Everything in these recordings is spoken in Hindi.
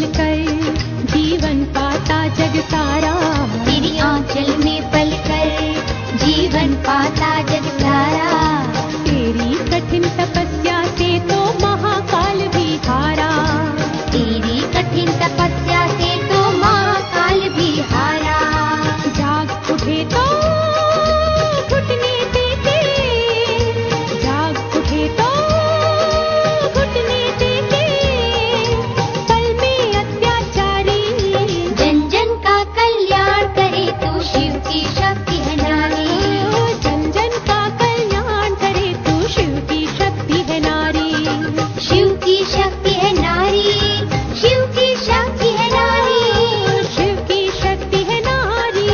पलकर जीवन पाता जग सारा, तेरी आंचल में पलकर जीवन पाता जग सारा। तेरी कठिन तपस्या से तो महाकाल भी हारा, तेरी कठिन तपस्या से तो महाकाल भी हारा। जाग उठे तो घुटने टेके, जाग उठे तो घुटने टेके, पल में अत्याचारी जन जन का कल्याण करे तू शिव की शक्ति है नारी। जन जन का कल्याण करे तू शिव की शक्ति है नारी। शिव की शक्ति है नारी, शिव की शक्ति है नारी। शिव की शक्ति है नारी,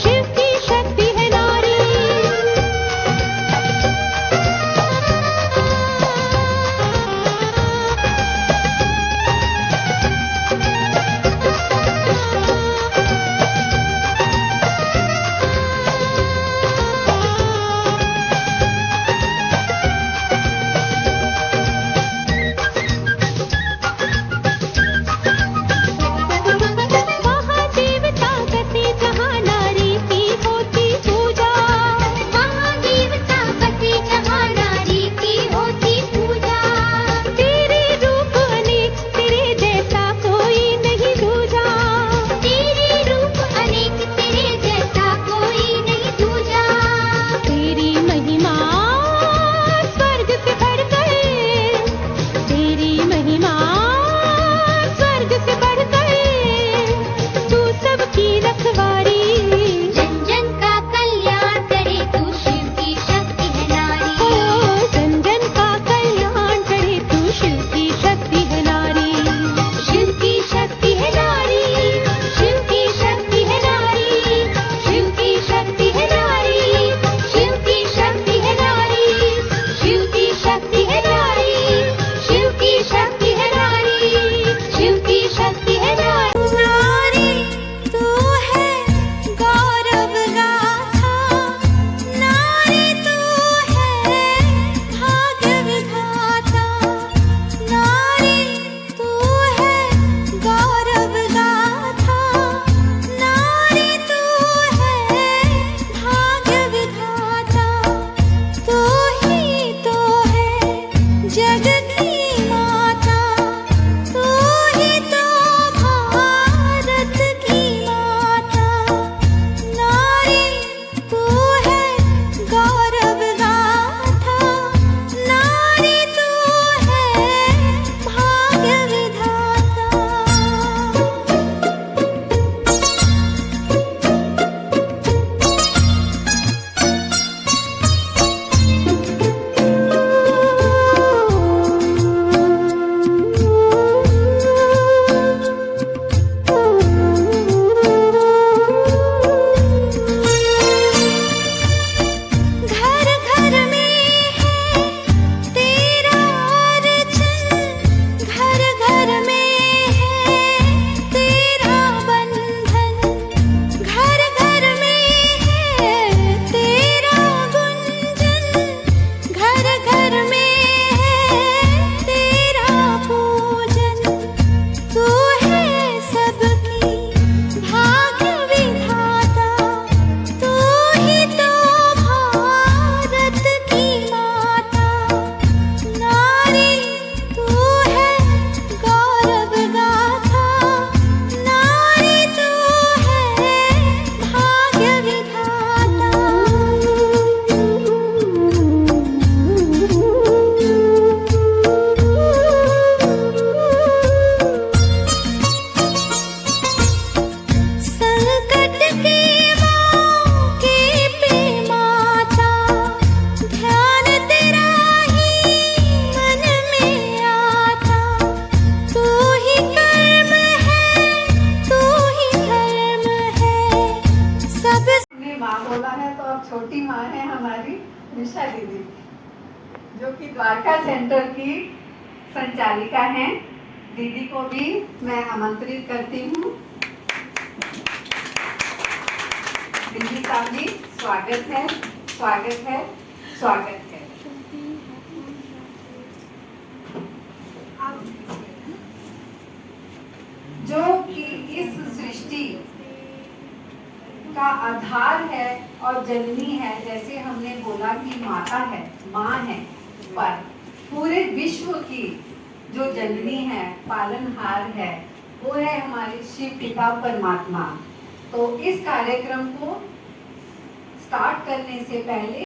शिव की शक्ति है नारी। महादेवता कसे जहाँ नारी की होती पूजा, महादेवता बसे जहाँ नारी की होती पूजा। तेरे रूप अनेक तेरे जैसा कोई नहीं दूजा। तेरे रूप अनेक तेरे जैसा कोई नहीं दूजा। तेरी महिमा स्वर्ग से बढ़कर, तेरी महिमा स्वर्ग से बढ़कर, तू सबकी रखवारी। जन जन का कल्याण करे तू शिव की शक्ति है नारी। ओ जन जन का कल्याण करे तू शिव की शक्ति है नारी। शिव की शक्ति है नारी, शिव की शक्ति है नारी। शिव की शक्ति है नारी, शिव की शक्ति है नारी। शिव की शक्ति है नारी, शिव की शक्ति है नारी। शिव की शक्ति है नारी। नारी तू है गौरव गाथा, नारी तू है भाग्य विधाता। नारी तू है गौरव गाथा, नारी तू है भाग्य विधाता। तू ही तो है जग की माता, तू ही तो भारत की माता। नारी तू है गौरव गाथा, नारी तू है भाग्य विधाता। घर घर में है तेरा अर्चन, घर घर में है तेरा बंधन। घर घर में है तेरा गुंजन, घर घर में है तेरा पूजन। तू है सबकी भाग्य विधाता, तू ही तो भारत की माता। नारी तू है गौरव गाथा, नारी तू है भाग्य विधाता। संकट के मौके पे माता, ध्यान तेरा ही मन में आता। तू ही कर्म है, तू ही धर्म है, सब ने माँ बोला है तो अब छोटी माँ है हमारी निशा दीदी, जो कि द्वारका सेंटर की संचालिका हैं। दीदी को भी मैं आमंत्रित करती हूँ। दीदी का भी स्वागत है, स्वागत है, स्वागत है। जो कि इस सृष्टि का आधार है और जननी है। जैसे हमने बोला कि माता है, माँ है, पर पूरे विश्व की जो जननी है, पालनहार है, वो है हमारे शिव पिता परमात्मा। तो इस कार्यक्रम को स्टार्ट करने से पहले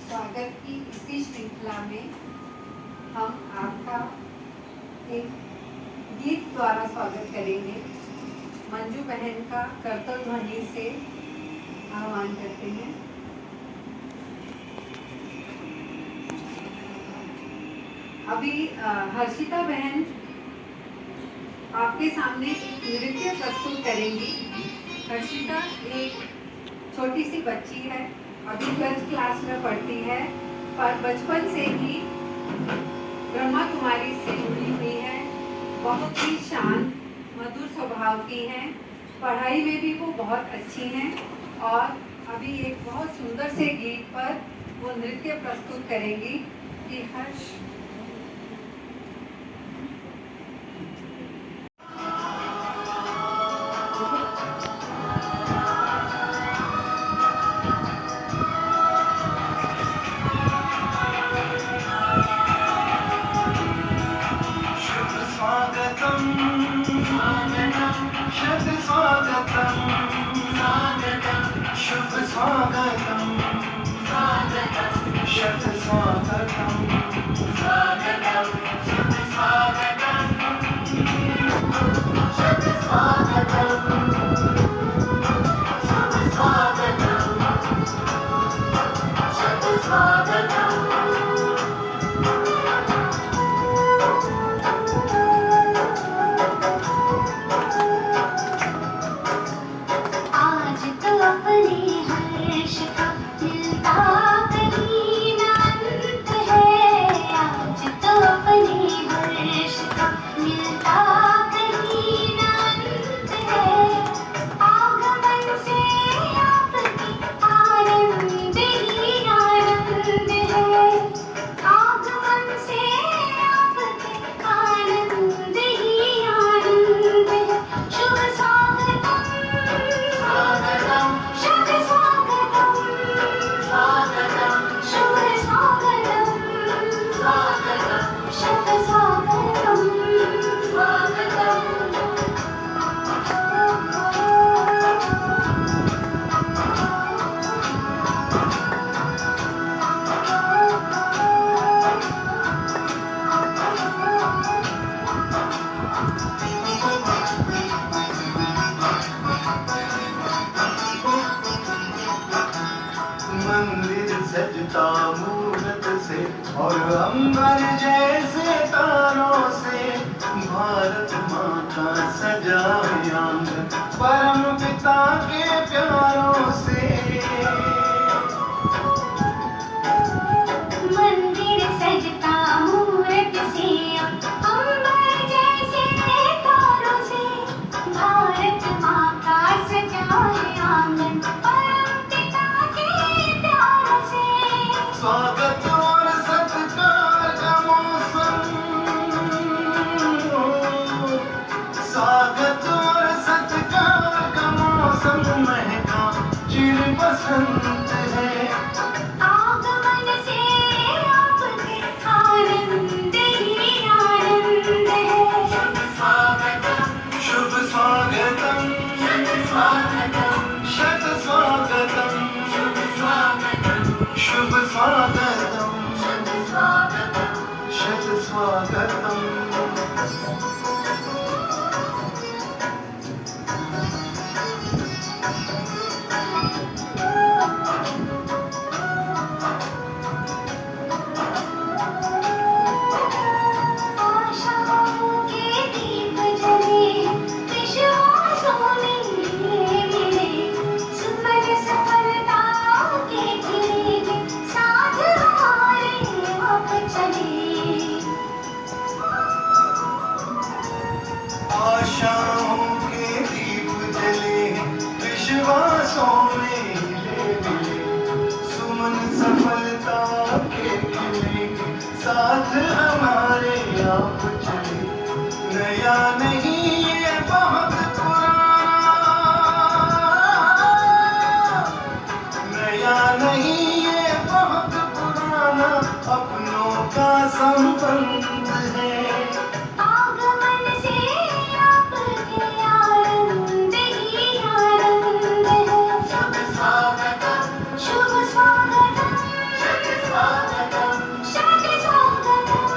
स्वागत की इसी श्रृंखला में हम आपका एक गीत द्वारा स्वागत करेंगे। मंजू बहन का कर्तव्य ध्वनि से आह्वान करते हैं। अभी हर्षिता बहन आपके सामने एक नृत्य प्रस्तुत करेंगी। हर्षिता एक छोटी सी बच्ची है, अभी 12th क्लास में पढ़ती है, पर बचपन से ही ब्रह्मा कुमारी से जुड़ी हुई है। बहुत ही शांत मधुर स्वभाव की हैं, पढ़ाई में भी वो बहुत अच्छी हैं और अभी एक बहुत सुंदर से गीत पर वो नृत्य प्रस्तुत करेंगी कि हर्ष आज तो अपने हर्ष का मिलता कहीं ना अंत है। आज तो अपने हर्ष मिलता मूरत से और अंबर जैसे तारों से भारत माँ का सजा है आंगन परम पिता के प्यारों से मंदिर सजता मूरत से अंबर जैसे तारों से भारत माँ का सजा है आंगन परम पिता के प्यारों से स्वागत और सत्कार का मौसम स्वागत और सत्कार का मौसम महका चिर बसंत है आगमन से आपके आनंद ही आनंद है शुभ स्वागतम शत स्वागतम शुभ स्वागतम शत स्वागतम आशाओं के दीप जले विश्वासों में मिले सुमन सफलता के खिले साथ हमारे आप चले आशाओं के दीप जले विश्वासों में मिले सुमन सफलता के खिले साथ हमारे आप चले नया नहीं ये बहुत पुराना नया नहीं ये बहुत पुराना अपनों का संबंध है आगमन से आपके आनंद ही आनंद है शुभ स्वागतम शुभ स्वागतम शत स्वागतम शत स्वागतम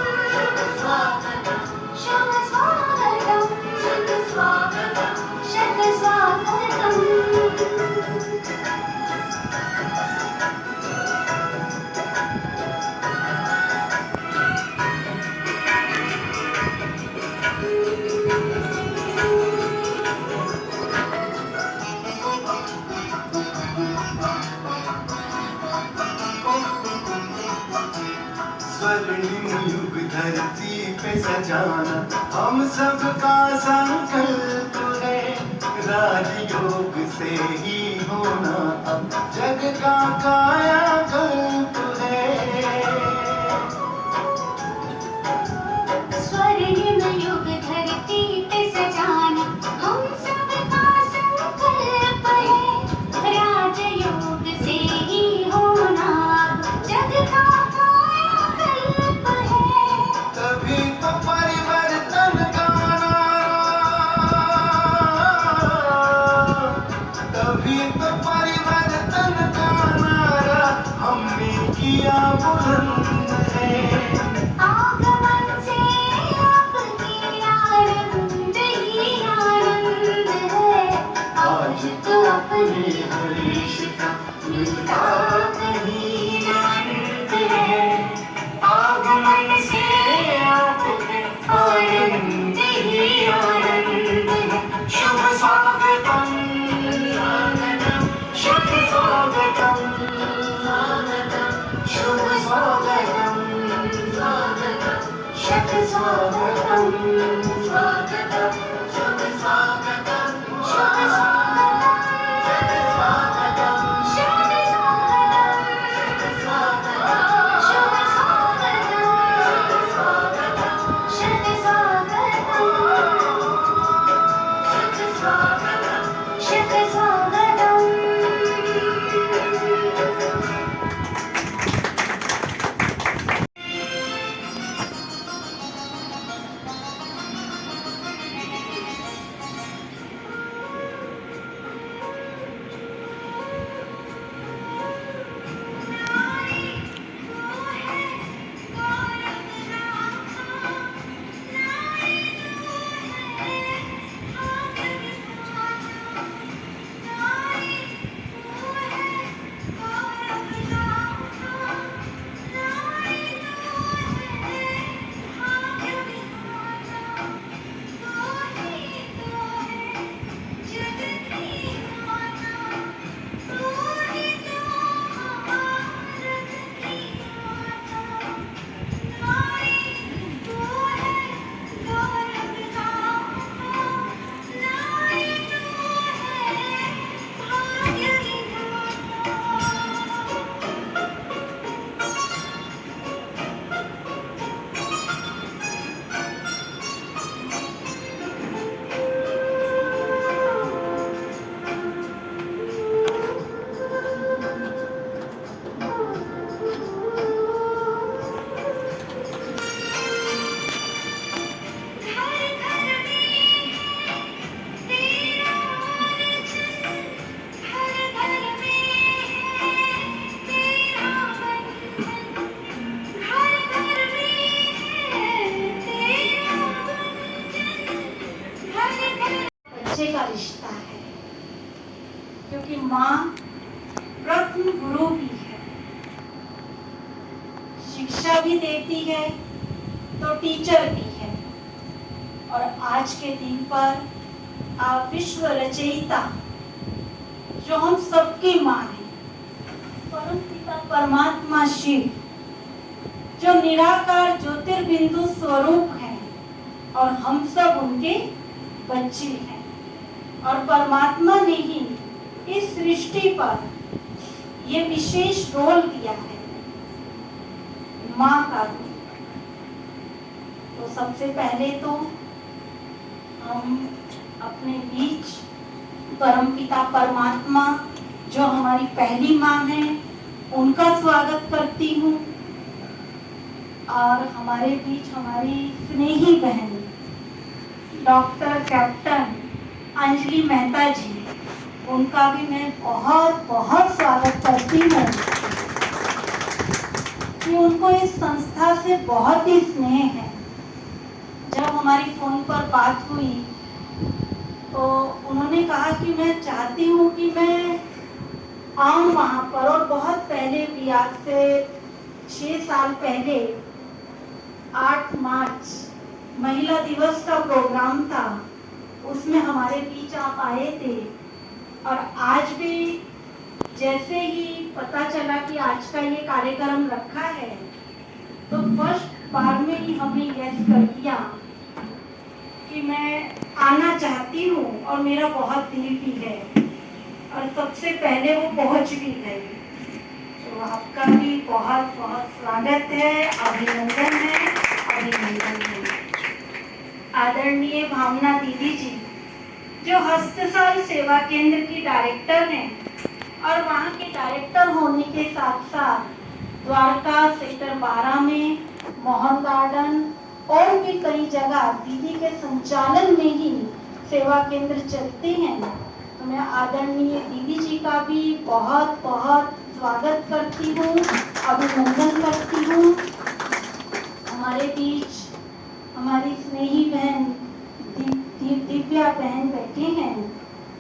शुभ स्वागतम शत स्वागतम शत स्वागतम स्वर्णिम युग धरती पे सजाना हम सबका संकल्प है राजयोग से ही होना अब जग का कायाकल्प है स्वर्णिम युग धरती पे सजाना हम सबका संकल्प है राजयोग से ही होना जग का कायाकल्प है तभी तो परिवर्तन का नारा तभी तो परिवर्तन का नारा हमने किया बुलंद है आगमन से आपके आनंद ही आनंद है आज तो अपने हरीश का मिलता कहीं आनंद है आगमन से आपके आनंद ही आनंद है शुभ स्वागतम शुभ स्वागतम शुभ स्वागतम शत स्वागतम स्वागतम शुभ स्वागतम शुभ स्वागतम शत स्वागतम क्योंकि माँ प्रथम गुरु भी है, शिक्षा भी देती है तो टीचर भी है। और आज के दिन पर आप विश्व रचयिता जो हम सबकी माँ है, परम पिता परमात्मा शिव जो निराकार ज्योतिर्बिंदु स्वरूप है और हम सब उनके बच्चे हैं। और परमात्मा ने ही इस सृष्टि पर ये विशेष रोल दिया है माँ का रोल। तो सबसे पहले तो हम अपने बीच परमपिता परमात्मा जो हमारी पहली माँ है उनका स्वागत करती हूँ। और हमारे बीच हमारी स्नेही बहन डॉक्टर कैप्टन अंजलि मेहता जी, उनका भी मैं बहुत बहुत स्वागत करती हूँ कि उनको इस संस्था से बहुत ही स्नेह है। जब हमारी फोन पर बात हुई तो उन्होंने कहा कि मैं चाहती हूँ कि मैं आऊँ वहाँ पर। और बहुत पहले भी, आज से 6 साल पहले 8 मार्च महिला दिवस का प्रोग्राम था, उसमें हमारे बीच आप आए थे। और आज भी जैसे ही पता चला कि आज का ये कार्यक्रम रखा है तो फर्स्ट बार में ही हमने यस कर दिया कि मैं आना चाहती हूँ और मेरा बहुत दिल भी है। और सबसे पहले वो पहुँच भी गई। तो आपका भी बहुत बहुत स्वागत है, अभिनंदन है, अभिनंदन है। आदरणीय भावना दीदी जी जो हस्तसाल सेवा केंद्र की डायरेक्टर हैं और वहाँ के डायरेक्टर होने के साथ साथ द्वारका सेक्टर 12 में मोहन गार्डन और भी कई जगह दीदी के संचालन में ही सेवा केंद्र चलते हैं। तो मैं आदरणीय दीदी जी का भी बहुत बहुत स्वागत करती हूँ, अभिनंदन करती हूँ। हमारे बीच हमारी स्नेही बहन दिव्या बहन बैठे हैं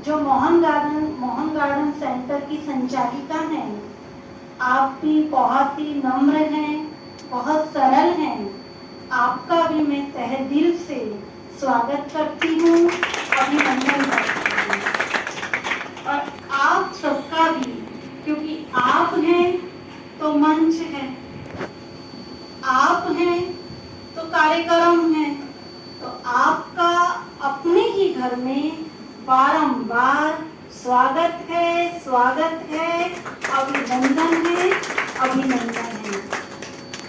जो मोहन गार्डन सेंटर की संचालिका हैं। आप भी बहुत ही नम्र हैं, बहुत सरल हैं। आपका भी मैं तहे दिल से स्वागत करती हूँ, अभिनंदन करती हूँ। और आप सबका भी, क्योंकि आप हैं तो मंच है, आप हैं तो कार्यक्रम है। तो आपका अपने ही घर में बारंबार स्वागत है, स्वागत है, अभिनंदन है, अभिनंदन है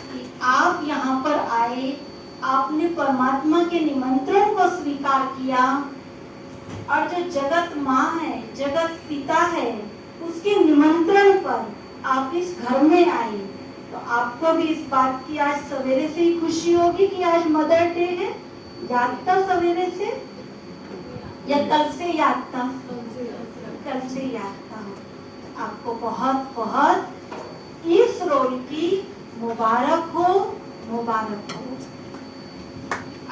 कि आप यहाँ पर आए, आपने परमात्मा के निमंत्रण को स्वीकार किया। और जो जगत माँ है, जगत पिता है, उसके निमंत्रण पर आप इस घर में आए। तो आपको भी इस बात की आज सवेरे से ही खुशी होगी कि आज मदर डे है। याद था सवेरे से या कल से याद था? कल से याद था। आपको बहुत बहुत इस रोल की मुबारक हो, मुबारक हो।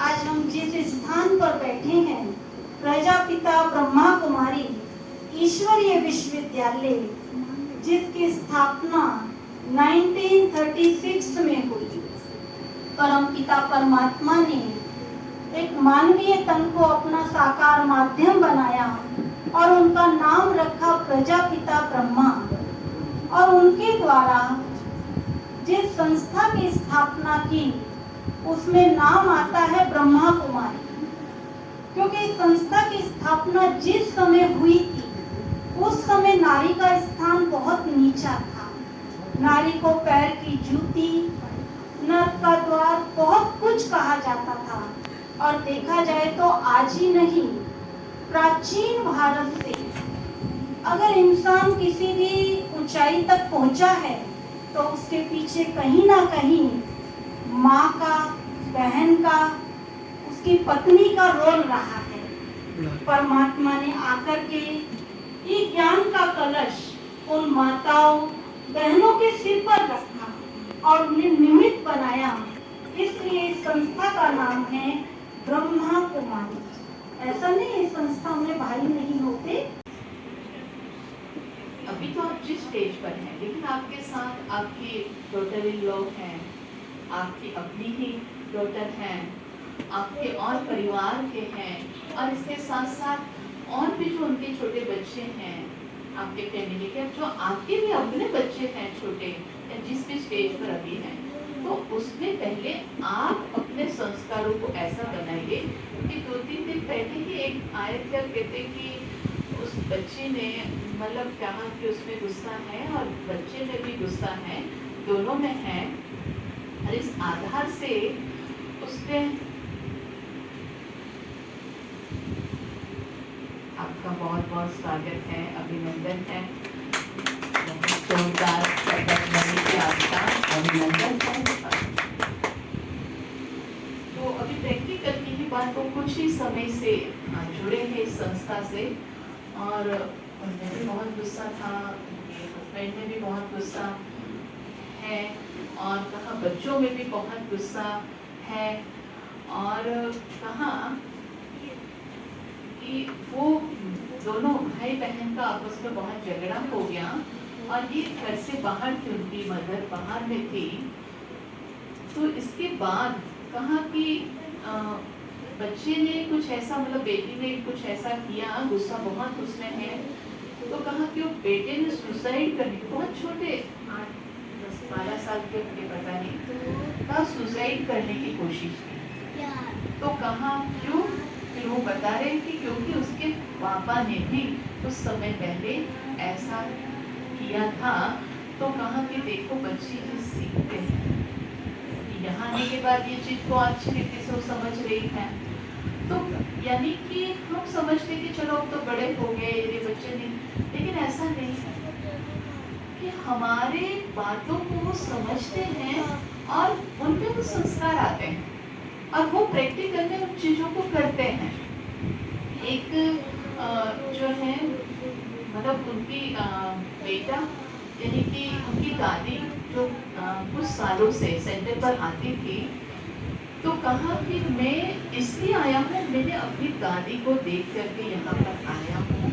आज हम जिस स्थान पर बैठे हैं, प्रजापिता ब्रह्मा कुमारी ईश्वरीय विश्वविद्यालय, जिसकी स्थापना 1936 में हुई। परमपिता परमात्मा ने एक मानवीय तन को अपना साकार माध्यम बनाया और उनका नाम रखा प्रजापिता ब्रह्मा। और उनके द्वारा जिस संस्था की स्थापना की उसमें नाम आता है ब्रह्मा कुमारी। क्योंकि इस संस्था की स्थापना जिस समय हुई थी उस समय नारी का स्थान बहुत नीचा था। नारी को पैर की जूती, नर्क का द्वार, बहुत कुछ कहा जाता था। और देखा जाए तो आज ही नहीं, प्राचीन भारत से अगर इंसान किसी भी ऊंचाई तक पहुंचा है तो उसके पीछे कहीं ना कहीं माँ का, बहन का, उसकी पत्नी का रोल रहा है। परमात्मा ने आकर के ये ज्ञान का कलश उन माताओं, बहनों के सिर पर रखा और उन्हें निमित्त बनाया। इसलिए इस संस्था का नाम है ब्रह्मा कुमारी। ऐसा नहीं इस संस्था में भाई नहीं होते, अभी तो आप जिस स्टेज पर हैं, लेकिन आपके साथ आपकी डॉटर इन लॉ हैं, आपकी अपनी ही डॉटर हैं, आपके और परिवार के हैं, और इसके साथ साथ और भी जो उनके छोटे बच्चे हैं आपके फैमिली के, जो आपके भी अपने बच्चे हैं छोटे, या जिस भी स्टेज पर अभी हैं, तो उसमें पहले आप अपने संस्कारों को ऐसा बनाइए कि 2-3 दिन पहले ही एक आए क्या कहते कि उस बच्चे ने मतलब कहा कि उसमें गुस्सा है और बच्चे में भी गुस्सा है, दोनों में है, और इस आधार से उसने आपका बहुत बहुत स्वागत है, अभिनंदन है, बहुत जोरदार के आपका अभिनंदन है। तो अभी प्रैक्टिकल की ही बात, तो कुछ ही समय से जुड़े हैं इस संस्था से, और उनमें भी बहुत गुस्सा था, उनके हस्बैंड में भी बहुत गुस्सा है, और कहा बच्चों में भी बहुत गुस्सा है, और कहा कि वो दोनों भाई बहन का आपस में बहुत झगड़ा हो गया, और ये घर से बाहर थी, उनकी मदर बाहर में थी। तो इसके बाद कहा कि बच्चे ने कुछ ऐसा, मतलब बेटी ने कुछ ऐसा किया, गुस्सा बहुत उसमें है, तो कहा कि वो बेटे ने सुसाइड करने, बहुत छोटे 8-10-12 साल के होंगे पता नहीं, कहा सुसाइड करने की कोशिश की। तो कहा क्यों? फिर वो बता रहे कि क्योंकि उसके पापा ने भी कुछ समय पहले ऐसा किया था। तो कहा कि देखो बच्चे ये सीखते हैं, यहाँ आने के बाद ये चीज़ को अच्छी रीति से वो समझ रही है। तो यानी कि हम समझते कि चलो अब तो बड़े हो गए ये बच्चे नहीं, लेकिन ऐसा नहीं है कि हमारे बातों को वो समझते हैं और उनमें वो संस्कार आते हैं, और वो प्रैक्टिकल में उन चीज़ों को करते हैं। एक जो है मतलब उनकी बेटा यानी कि उनकी दादी जो कुछ सालों से सेंटर पर आती थी, तो कहा कि मैं इसलिए आया हूँ, मैंने अपनी दादी को देख करके यहाँ पर आया हूँ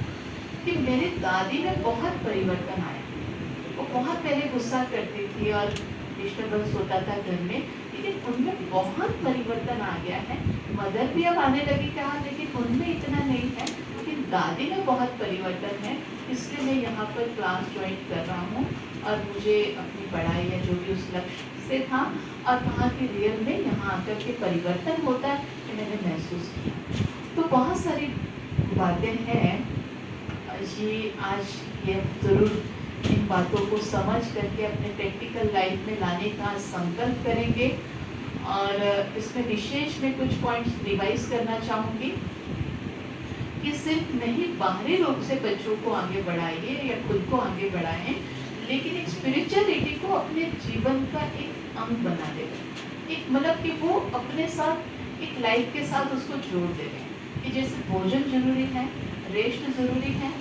कि मेरी दादी में बहुत परिवर्तन आया। वो बहुत पहले गुस्सा करती थी और डिस्टर्बेंस होता था घर में, लेकिन उनमें बहुत परिवर्तन आ गया है। मदर भी अब आने लगी कहा, लेकिन उनमें इतना नहीं है, लेकिन दादी में बहुत परिवर्तन है। इसलिए मैं यहाँ पर क्लास ज्वाइन कर रहा हूँ, और मुझे अपनी पढ़ाई या जो भी उस लक्ष्य से था, और कहा कि रियल में यहाँ आकर के परिवर्तन होता है, कि मैंने महसूस किया। तो बहुत सारी बातें हैं, ये आज ये ज़रूर इन बातों को समझ करके अपने प्रैक्टिकल लाइफ में लाने का संकल्प करेंगे। और इसमें विशेष में कुछ पॉइंट्स रिवाइज करना चाहूँगी कि सिर्फ नहीं बाहरी रूप से बच्चों को आगे बढ़ाइए या खुद को आगे बढ़ाएं, लेकिन एक स्पिरिचुअलिटी को अपने जीवन का एक अंग बना दें। एक मतलब कि वो अपने साथ एक लाइफ के साथ उसको जोड़ दें कि जैसे भोजन जरूरी है, रेस्ट जरूरी है,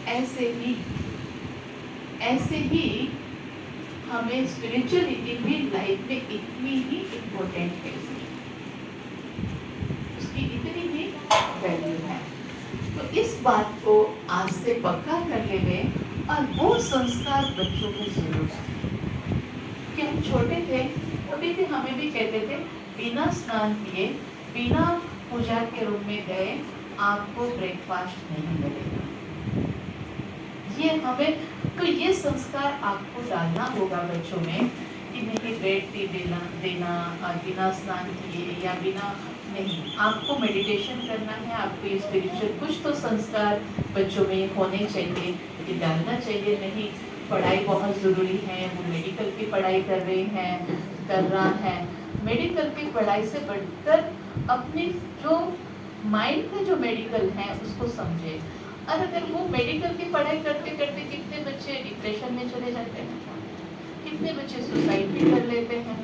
ऐसे ही हमें स्पिरिचुअलिटी भी लाइफ में इतनी ही इम्पोर्टेंट है, उसकी इतनी ही वैल्यू है। तो इस बात को आज से पक्का कर लेंगे, और वो संस्कार बच्चों को जरूर कि हम छोटे थे तभी भी हमें भी कहते थे बिना स्नान किए, बिना पूजा के रूम में गए आपको ब्रेकफास्ट नहीं मिलेगा। ये हमें तो ये संस्कार आपको डालना होगा बच्चों में कि नहीं ब्रेड टी देना बिना स्नान किए या बिना नहीं, आपको मेडिटेशन करना है, आपको ये स्पिरिचुअल कुछ तो संस्कार बच्चों में होने चाहिए, ये डालना चाहिए। नहीं पढ़ाई बहुत ज़रूरी है, वो मेडिकल की पढ़ाई कर रहा है, मेडिकल की पढ़ाई से बढ़कर अपने जो माइंड का जो मेडिकल है उसको समझे। और अगर वो मेडिकल की पढ़ाई करते करते कितने बच्चे डिप्रेशन में चले जाते हैं, कितने बच्चे सुसाइड भी कर लेते हैं,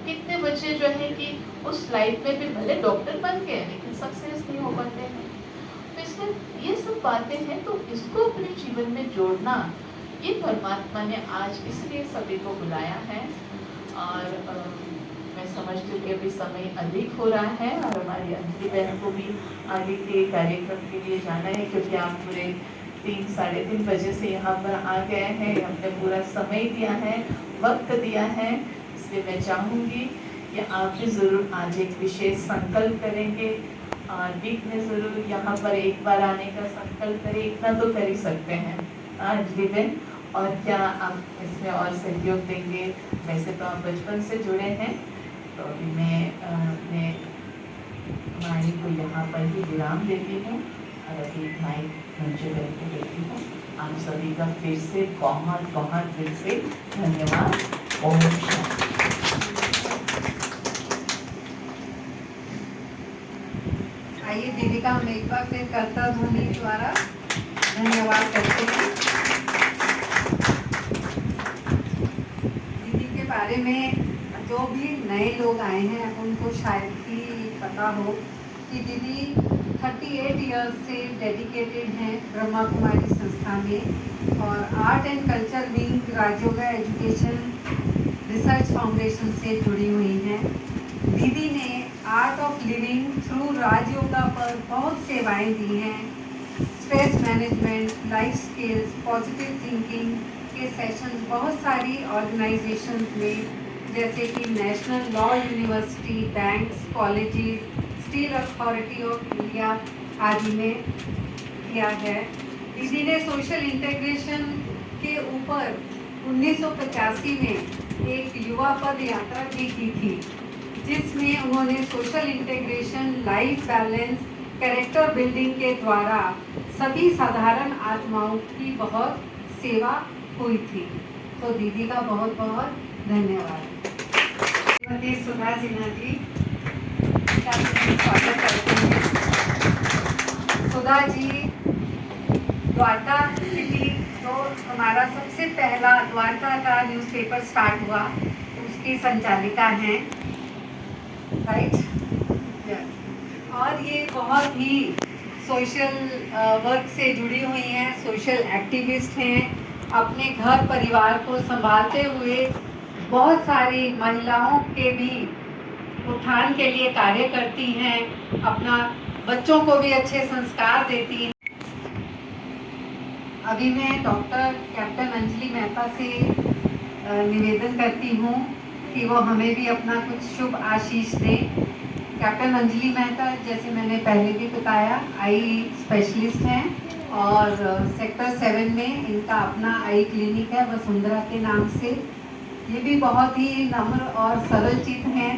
कितने बच्चे जो है कि उस लाइफ में भी भले डॉक्टर बन गए लेकिन सक्सेस नहीं हो पाते हैं। तो इसमें ये सब बातें हैं, तो इसको अपने जीवन में जोड़ना, ये परमात्मा ने आज इसलिए सभी को बुलाया है। और मैं समझती हूँ कि अभी समय अधिक हो रहा है और हमारी अंजलि बहन को भी आगे के कार्यक्रम के लिए जाना है, क्योंकि आप पूरे 3 साढ़े 3 बजे से यहाँ पर आ गए हैं, हमने पूरा समय दिया है, वक्त दिया है, इसलिए मैं चाहूँगी कि आप भी ज़रूर आज एक विशेष संकल्प करेंगे और वीक में ज़रूर यहाँ पर एक बार आने का संकल्प करें। इतना तो कर ही सकते हैं आज भी दिन, और क्या आप इसमें और सहयोग देंगे। वैसे तो आप बचपन से जुड़े हैं, तो अभी मैं अपने वाणी को यहाँ पर ही विराम देती हूँ और अभी माइक मंचे करके देती हूँ। आप सभी का फिर से बहुत बहुत दिल से धन्यवाद। ओम शांति। आइए दीदी का हम एक बार फिर कर्ता ध्वनि द्वारा धन्यवाद करते हैं। दीदी के बारे में जो भी नए लोग आए हैं उनको शायद ही पता हो कि दीदी 38 इयर्स से डेडिकेटेड हैं ब्रह्मा कुमारी संस्था में और art and culture wing Rajyoga education research foundation से जुड़ी हुई हैं। दीदी ने art of living through Rajyoga पर बहुत सेवाएं दी हैं। Stress management, life skills, positive thinking के सेशंस बहुत सारी ऑर्गेनाइजेशंस में जैसे कि national law university, banks, colleges, steel authority of India आदि में किया है। दीदी ने सोशल इंटीग्रेशन के ऊपर 1985 में एक युवा पद यात्रा भी की थी, जिसमें उन्होंने social integration, life balance, character building के द्वारा सभी साधारण आत्माओं की बहुत सेवा हुई थी। तो दीदी का बहुत बहुत धन्यवाद। श्रीमती सुधा सिन्हा जी का स्वागत करते हैं। सुधा जी द्वारका सिटी, तो हमारा सबसे पहला द्वारका का न्यूज़पेपर स्टार्ट हुआ, उसकी संचालिका हैं, राइट। और ये बहुत ही सोशल वर्क से जुड़ी हुई हैं, सोशल एक्टिविस्ट हैं। अपने घर परिवार को संभालते हुए बहुत सारी महिलाओं के भी उत्थान के लिए कार्य करती हैं, अपना बच्चों को भी अच्छे संस्कार देती हैं। अभी मैं डॉक्टर कैप्टन अंजलि मेहता से निवेदन करती हूँ कि वो हमें भी अपना कुछ शुभ आशीष दें। कैप्टन अंजलि मेहता, जैसे मैंने पहले भी बताया, आई स्पेशलिस्ट हैं और सेक्टर 7 में इनका अपना आई क्लिनिक है वसुंधरा के नाम से। ये भी बहुत ही नम्र और सरल चित्त हैं।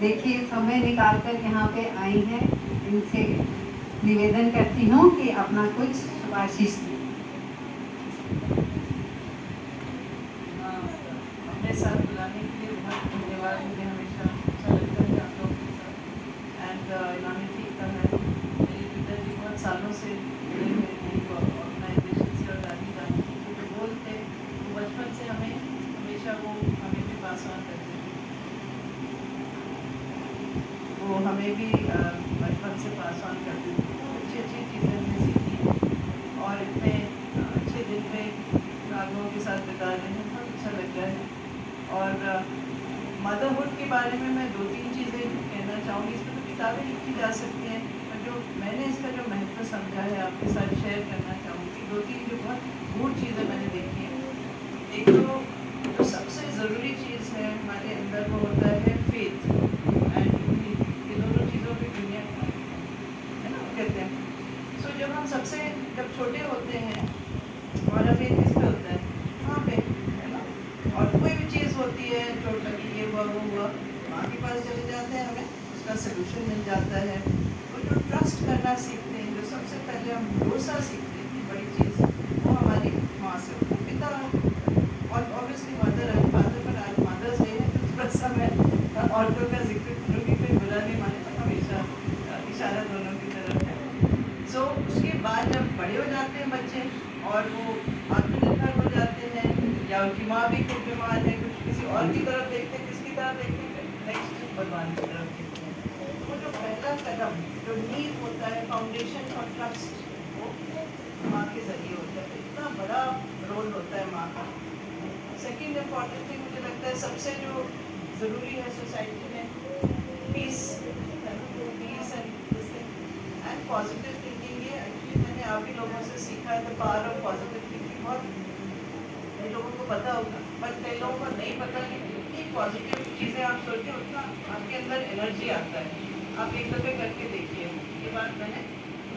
देखिए समय निकालकर यहाँ पे आई हैं। इनसे निवेदन करती हूँ कि अपना कुछ शुभ आशीष दें। अपने साथ बुलाने के लिए बहुत धन्यवाद। मुझे हमेशा अच्छा लगता है आप लोगों के साथ। एंड इलामी का है, मेरे पिताजी बहुत सालों से जुड़े हुए हैं ऑर्गेनाइजेशन से और दादी जान जो बोलते वो बचपन से हमें हमेशा वो हमें भी पास ऑन करते थे। वो हमें भी बचपन से पास ऑन करते थे। अच्छी अच्छी चीज़ें हमने सीखी और इतने अच्छे दिन में रागों के साथ बिता रहे हैं, बहुत अच्छा लग रहा है। और मदरहुड के बारे में मैं 2-3 चीज़ें कहना चाहूँगी। इसमें तो किताबें लिखी जा सकती हैं, पर जो मैंने इसका जो महत्व समझा है आपके साथ शेयर करना चाहूँगी। 2-3 जो बहुत गूढ़ चीज़ें मैंने देखी हैं। एक तो जो सबसे ज़रूरी चीज़ है हमारे अंदर वो होता है फेथ एंड यूनिटी। ये दोनों चीज़ों की दुनिया है ना, कहते हैं। सो जब हम जब छोटे होते हैं हमारा फेथ किस पे होता है? वहाँ पे, है ना। और कोई भी चीज़ होती है, चोट लगी, ये हुआ वो हुआ, माँ के पास चले जाते हैं, हमें उसका सोल्यूशन मिल जाता है। और जो ट्रस्ट करना सीखते हैं, जो सबसे पहले हम भरोसा सीखते हैं, बड़ी चीज़ वो हमारी माँ से होती है। पिता और ऑब्वियसली मदर है, फादर, पर आज मदर्स डे है तो थोड़ा सा मैं औरतों का जिक्र करूँगी, कोई बुरा नहीं माने, पर हमेशा इशारा दोनों की तरफ है। सो उसके बाद जब बड़े हो जाते हैं बच्चे और वो आत्मनिर्भर हो जाते हैं, या उनकी माँ भी कुछ बीमार है, कुछ किसी और की तरफ देखते हैं, किसकी तरफ देखते हैं, नेक्स्ट भगवान की तरफ देखते हैं। वो जो पहला कदम, जो नींव होता है, फाउंडेशन और ट्रस्ट, वो माँ के जरिए होता है। इतना बड़ा रोल होता है माँ का। सेकेंड इम्पॉर्टेंट थिंग मुझे लगता है सबसे जो ज़रूरी है सोसाइटी में, पीस एंड पॉजिटिव थिंकिंग। ये एक्चुअली मैंने आप ही लोगों से सीखा है the power of positive thinking. बहुत कई लोगों को पता होगा, पर कई लोगों को नहीं पता कि जितनी पॉजिटिव चीज़ें आप सोचते हो उतना आपके अंदर एनर्जी आता है। आप एक दफ़े करके देखिए, ये बात मैंने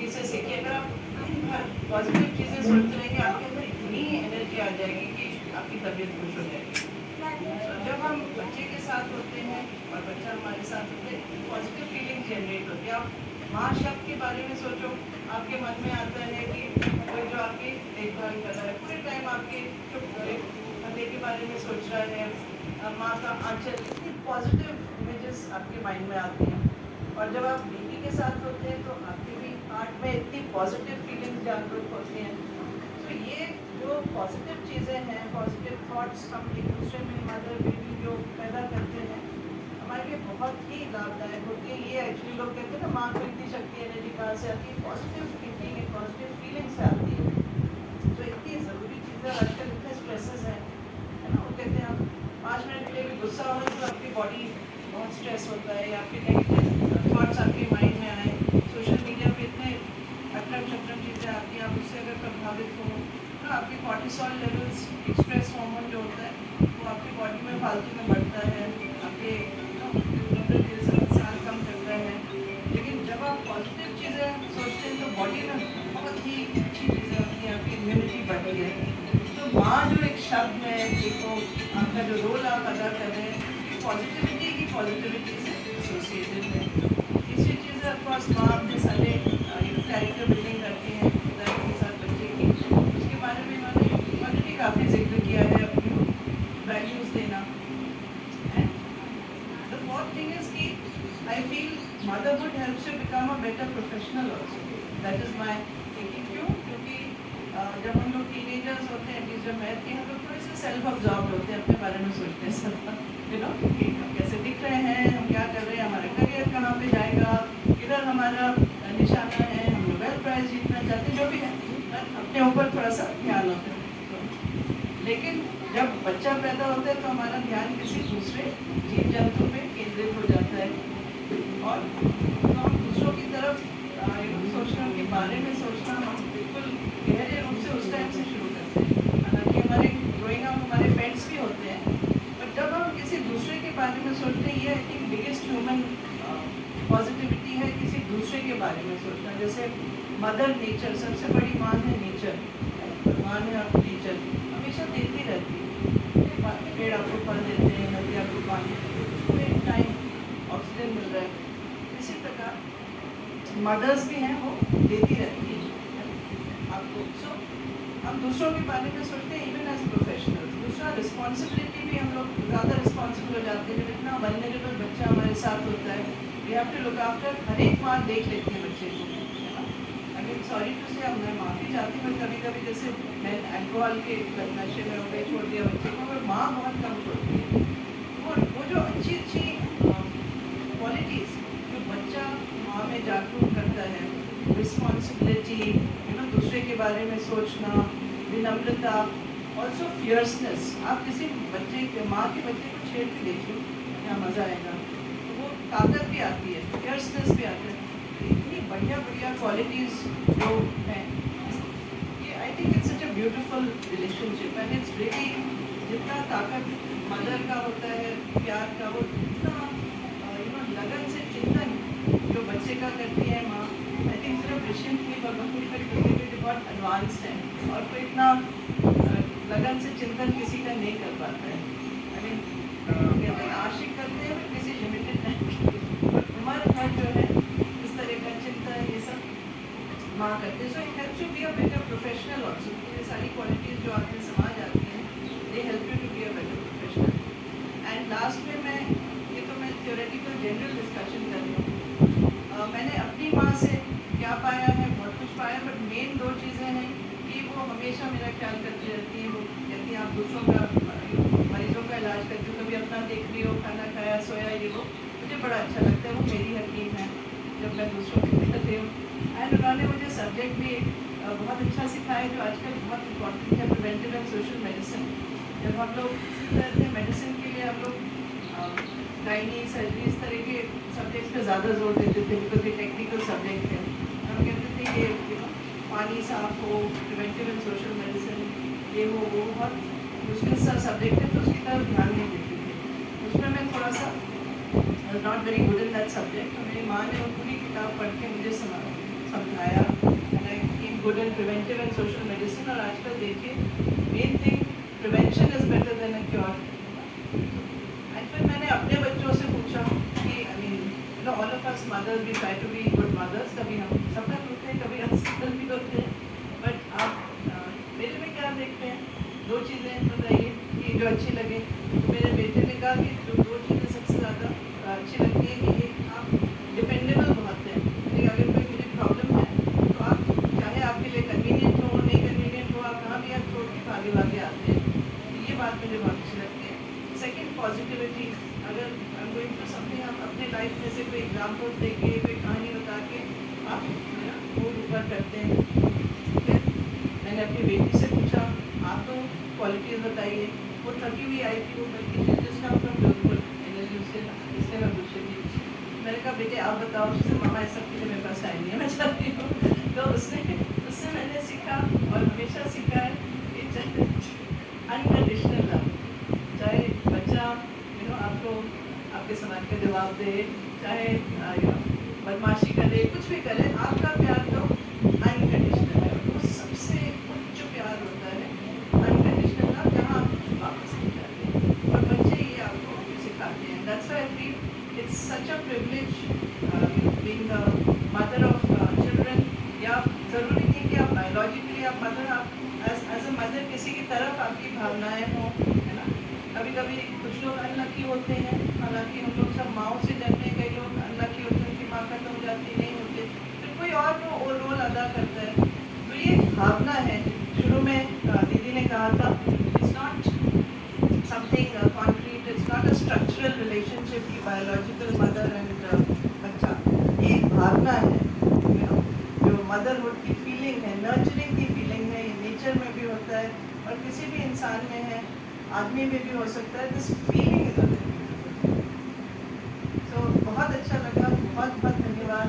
इसे सीखी। अगर आप दिन भर पॉजिटिव चीज़ें सोचते रहेंगे, आपके अंदर इतनी एनर्जी आ जाएगी कि आपकी तबीयत खुश हो जाएगी। तो जब हम बच्चे के साथ होते हैं और बच्चा हमारे साथ होते हैं, पॉजिटिव फीलिंग जनरेट होती है। आप माँ शब्द के बारे में सोचो, आपके मन में आता है कि कोई जो आपकी देखभाल कर रहा है, पूरे टाइम आपके चुप पति के बारे में सोच रहा है, माँ का आंचल, इतनी पॉजिटिव इमेजेस आपके माइंड में आती हैं। और जब आप बेटी के साथ होते हैं तो आपके भी हार्ट में इतनी पॉजिटिव फीलिंग जागरूक होती हैं। तो ये जो पॉजिटिव चीज़ें हैं, पॉजिटिव थॉट्स हम एक दूसरे में मदर बेबी जो पैदा करते हैं, हमारे लिए बहुत ही लाभदायक होती है। ये एक्चुअली लोग कहते हैं ना, माँ को इतनी शक्ति एनर्जी कहाँ से आती है? पॉजिटिव थिंकिंग है, पॉजिटिव फीलिंग से आती है। तो इतनी ज़रूरी चीज़ें, आजकल इतने स्ट्रेसेस हैं, है ना। वो कहते हैं आप 5 मिनट के लिए भी गुस्सा हो तो आपकी बॉडी बहुत स्ट्रेस होता है, आपके नेगेटिव थॉट्स आपके माइंड में आए। सोशल मीडिया पे इतने अटरम शटरम चीज़ें आती हैं, आप उससे अगर प्रभावित हो तो आपके कॉर्टिसोल लेवल्स, स्ट्रेस हार्मोन जो होता है वो आपकी बॉडी में फालतू में बढ़ता है, आपके साल कम करता है। लेकिन जब आप पॉजिटिव चीज़ें सोचते हैं तो बॉडी में बहुत ही अच्छी चीज़ें होती हैं, आपकी इम्यूनिटी बढ़ती है। तो माँ जो एक शब्द है, देखो आपका जो रोल आप अदा कर रहे हैं, पॉजिटिविटी की पॉजिटिविटी से एसोसिएटेड है। तीसरी चीज़ है ऑफकोर्स, माँ अपने सारे कैरेक्टर बिल्डिंग करती हैं पिता के साथ बच्चे की, उसके बारे में मैंने भी काफ़ी जिक्र किया है, अपनी वैल्यूज़ देना। And the fourth thing is कि I feel motherhood helps you become a better professional also. That is my thinking. क्यों? क्योंकि जब हम लोग टीनेजर्स होते हैं, जब मैं थी, हम लोग थोड़े से सेल्फ ऑब्जॉर्व होते हैं, अपने बारे में सोचते हैं सब, यू नो, कि हम कैसे दिख रहे हैं, हम क्या कर रहे हैं, हमारा करियर कहाँ पे जाएगा, किधर हमारा निशाना है, हम नोबेल प्राइज़ जीतना चाहते हैं, जो भी है, अपने ऊपर थोड़ा सा ध्यान होता है। लेकिन जब बच्चा पैदा होता है तो हमारा ध्यान किसी दूसरे जीव जंतु पे केंद्रित हो जाता है, और तो हम दूसरों की तरफ सोचना, उनके बारे में सोचना हम बिल्कुल गहरे रूप से उस टाइम से शुरू करते हैं। हालांकि हमारे ग्रोइंग अप हमारे पेट्स भी होते हैं, पर जब हम किसी दूसरे के बारे में सोचते हैं, ये I think biggest human positivity है, किसी दूसरे के बारे में सोचना। जैसे मदर नेचर, सबसे बड़ी माँ है नेचर, भगवान है आपकी नेचर, हमेशा देती रहती है। पेड़ आपको फल देते हैं, नदी आपको पानी देती है, पूरे टाइम ऑक्सीजन मिल रहा है। इसी प्रकार मदर्स भी हैं, वो देती रहती है आपको। सो हम दूसरों के बारे में सोचते हैं, इवन एज प्रोफेशनल्स। दूसरा, रिस्पॉन्सिबिलिटी भी हम लोग ज़्यादा रिस्पॉन्सिबल हो जाते हैं। जब इतना वल्नरेबल बच्चा हमारे साथ होता है, we have to look after. हर एक माँ देख लेती है बच्चे को, है ना। आई मीन सॉरी टू से, अब मैं माफ़ी चाहती हूँ, कभी कभी जैसे मैं अल्कोहल के नशे में हो गई, छोड़ दिया बच्चे को, पर माँ बहुत कम छोड़ती है। वो जो अच्छी अच्छी क्वालिटीज़ जो बच्चा माँ में जागरूक करता है, रिस्पॉन्सिबिलिटी, यू नो, दूसरे के बारे में सोचना, विनम्रता, ऑल्सो फियर्सनेस। आप किसी बच्चे के, माँ के बच्चे को छेड़ के देखिए, क्या मज़ा आएगा। तो वो ताकत भी आती है, फियर्सनेस भी आती है। इतनी बढ़िया बढ़िया क्वालिटीज़ जो हैं, ये I think it's such a beautiful relationship. And it's really, जितना ताकत मदर का होता है, प्यार का, वो इतना लगन से चिंतन जो बच्चे का करती है माँ, आई थिंक सिर्फ रिसेंटली भगवान बहुत एडवांस्ड है, और कोई इतना लगन से चिंतन किसी का नहीं कर पाता है। आई मीन कहते हैं आशिक करते हैं, किसी लिमिटेड नहीं, उम्र भर जो है इस तरह का चिंतन, ये सब माँ करते हैं। So it helps you be a better professional also. ये सारी क्वालिटीज़ जो आपने समाज आती हैं, they help you to be a better professional. And last में मैं थ्योरेटिकल जनरल डिस्कशन कर रही हूँ। मैंने अपनी माँ से क्या पाया है, बहुत कुछ पाया, बट मेन 2 चीज़ें हैं कि वो हमेशा मेरा ख्याल करती रहती है। वो कहती है आप दूसरों का, मरीजों का इलाज करती हो, कभी अपना देख रही हो, खाना खाया, सोया, ये वो मुझे बड़ा अच्छा लगता है। वो मेरी हकीम है जब मैं दूसरों की करती हूँ। एंड उन्होंने मुझे सब्जेक्ट भी बहुत अच्छा सिखाया, जो आजकल बहुत इम्पॉर्टेंट है, प्रिवेंटिव एंड सोशल मेडिसिन। जब हम लोग सीखते थे मेडिसिन के लिए, हम लोग गायनी, सर्जरी, इस तरह के सब्जेक्ट्स पे ज़्यादा जोर देते थे, बिकॉज ये टेक्निकल सब्जेक्ट है। हम कहते थे ये पानी साफ हो, प्रिवेंटिव एंड सोशल मेडिसिन ये हो, वो बहुत मुश्किल सा सब्जेक्ट है, तो उसकी तरफ ध्यान नहीं देती थी। उसमें मैं थोड़ा सा not very good in that subject. तो मेरी माँ ने वो पूरी किताब पढ़ के मुझे समझाया good in preventive and social medicine. और आजकल देखिए main thing prevention is better than a cure. And फिर मैंने अपने बच्चों से पूछा कि I mean all of us mothers we try to be good mothers, कभी हम सफल होते हैं, कभी असफल भी होते हैं, बट आप मेरे में क्या देखते हैं? दो चीज़ें बताइए कि जो अच्छी लगे। तो मेरे बेटे ने कहा कि जो दो चीज़ें सबसे ज़्यादा अच्छी लगती है कि एक आप डिपेंडेबल बहुत है, यानी अगर कोई मुझे प्रॉब्लम है तो आप चाहे आपके लिए कन्वीनियंट हो नहीं कन्वीनियंट हो, आप कहाँ भी आप छोड़ के भागे भागे आते हैं। तो ये बात मुझे बहुत अच्छी लगती है। सेकेंड पॉजिटिविटी, अगर I am going to something, आप अपने लाइफ में से कोई एग्जाम्पल दे के कोई कहानी बता के आप वो ऊपर करते हैं। फिर मैंने अपनी बेटी से पूछा आप तो क्वालिटीज़ बताइए। वो थकी हुई आई थी, वो बल्कि जिसने अपना बिल्कुल एनर्जी उससे इसलिए मैं पूछी थी। मैंने कहा बेटे आप बताओ। उससे मामा इस सब के लिए मेरे पास टाइम नहीं है, मैं चाहती हूँ। तो उससे मैंने सीखा और हमेशा सीखा है कि अनकंडीशनल लव, चाहे बच्चा आपको आपके सवाल का जवाब दे, चाहे बदमाशी करे, कुछ भी करे, आपका प्यार तो अनकंडीशनल है। वो सबसे उच्च प्यार होता है अनकंडीशनल लव, जहाँ आप वापस नहीं जाते हैं। और बच्चे ये आपको सिखाते हैं। That's why I feel it's such a privilege being the mother of children. या ज़रूरी नहीं कि आप बायोलॉजिकली आप मदर, आप एज अ मदर किसी की तरफ आपकी भावनाएं हों, है ना। कभी कभी कुछ लोग अनलकी होते हैं, हालांकि हम लोग सब माओ से जन्मे, कई लोग अनलकी होते हैं, उनकी माँ खत्म हो जाती नहीं होते, फिर कोई और वो रोल अदा करता है। तो ये भावना है। शुरू में दीदी ने कहा था it's not something concrete, it's not a structural relationship की बायोलॉजिकल मदर एंड बच्चा, ये भावना है जो मदरहुड की फीलिंग है, नर्चरिंग की फीलिंग है। ये नेचर में भी होता है और किसी भी इंसान में है, आदमी में भी हो सकता है। दिस फीलिंग इज अ सो बहुत अच्छा लगा। बहुत बहुत धन्यवाद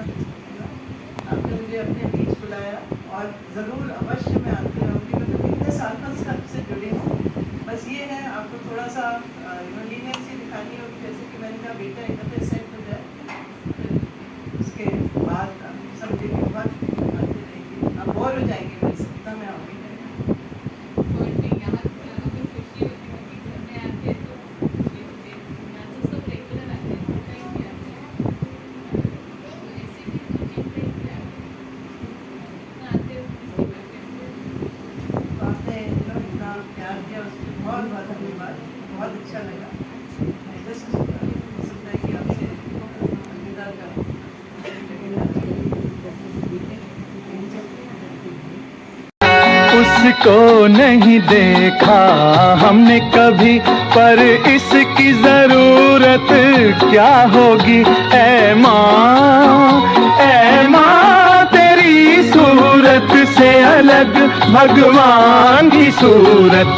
आपने मुझे अपने बीच बुलाया और ज़रूर अवश्य मैं आती रहूँगी। मतलब इतने सालों से आपसे जुड़ी हूँ, बस ये है आपको थोड़ा सा लीनियंसी दिखानी होगी। जैसे कि मैंने कहा बेटा एक दफ़े सेट हो जाए, फिर उसके बाद सब चीज़ें बहुत आती रहेंगी, आप बोर हो जाएंगे मेरे सप्ताह में आऊँगी। बहुत बहुत धन्यवाद, बहुत अच्छा लगा। मैं जस्ट सुनना है कि आपसे अलविदा करूँ। उसको नहीं देखा हमने कभी, पर इसकी जरूरत क्या होगी। ऐ माँ तेरी सूरत से अलग भगवान की सूरत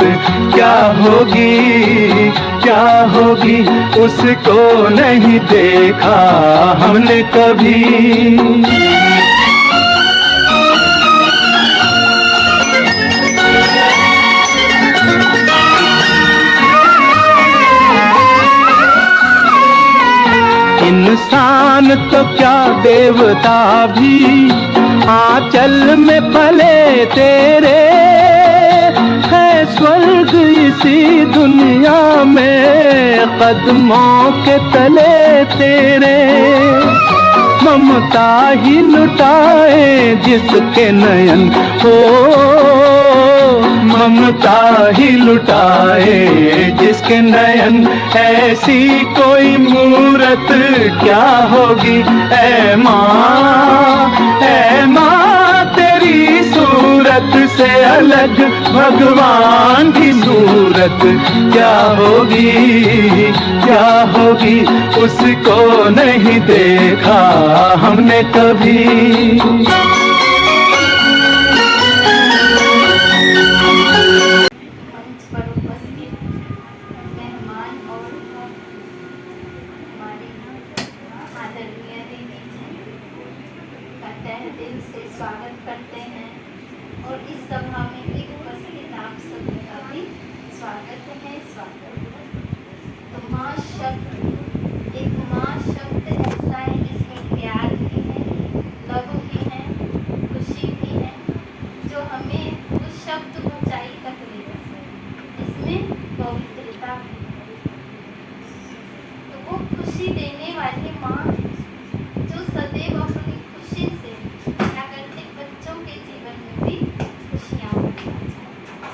क्या होगी, क्या होगी। उसको नहीं देखा हमने कभी। इंसान तो क्या देवता भी आंचल में पले तेरे, है स्वर्ग इसी दुनिया में कदमों के तले तेरे। ममता ही लुटाए जिसके नयन हो, ममता ही लुटाए जिसके नयन, ऐसी कोई मूरत क्या होगी। ऐ माँ तेरी सूरत से अलग भगवान की सूरत क्या होगी, क्या होगी। उसको नहीं देखा हमने कभी। आदरणीय दीदी जी का तहे दिल से स्वागत करते हैं। है स्वागत। तो माँ शब्द, एक माँ शब्द ऐसा है जिसमें प्यार भी है, लव भी है, खुशी भी है, जो हमें उस शब्द ऊंचाई तक ले जाता है। इसमें पवित्रता भी है। तो वो खुशी देने वाली माँ जो सदैव अपनी खुशी से क्या करते, बच्चों के जीवन में भी खुशियाँ भरना चाहती।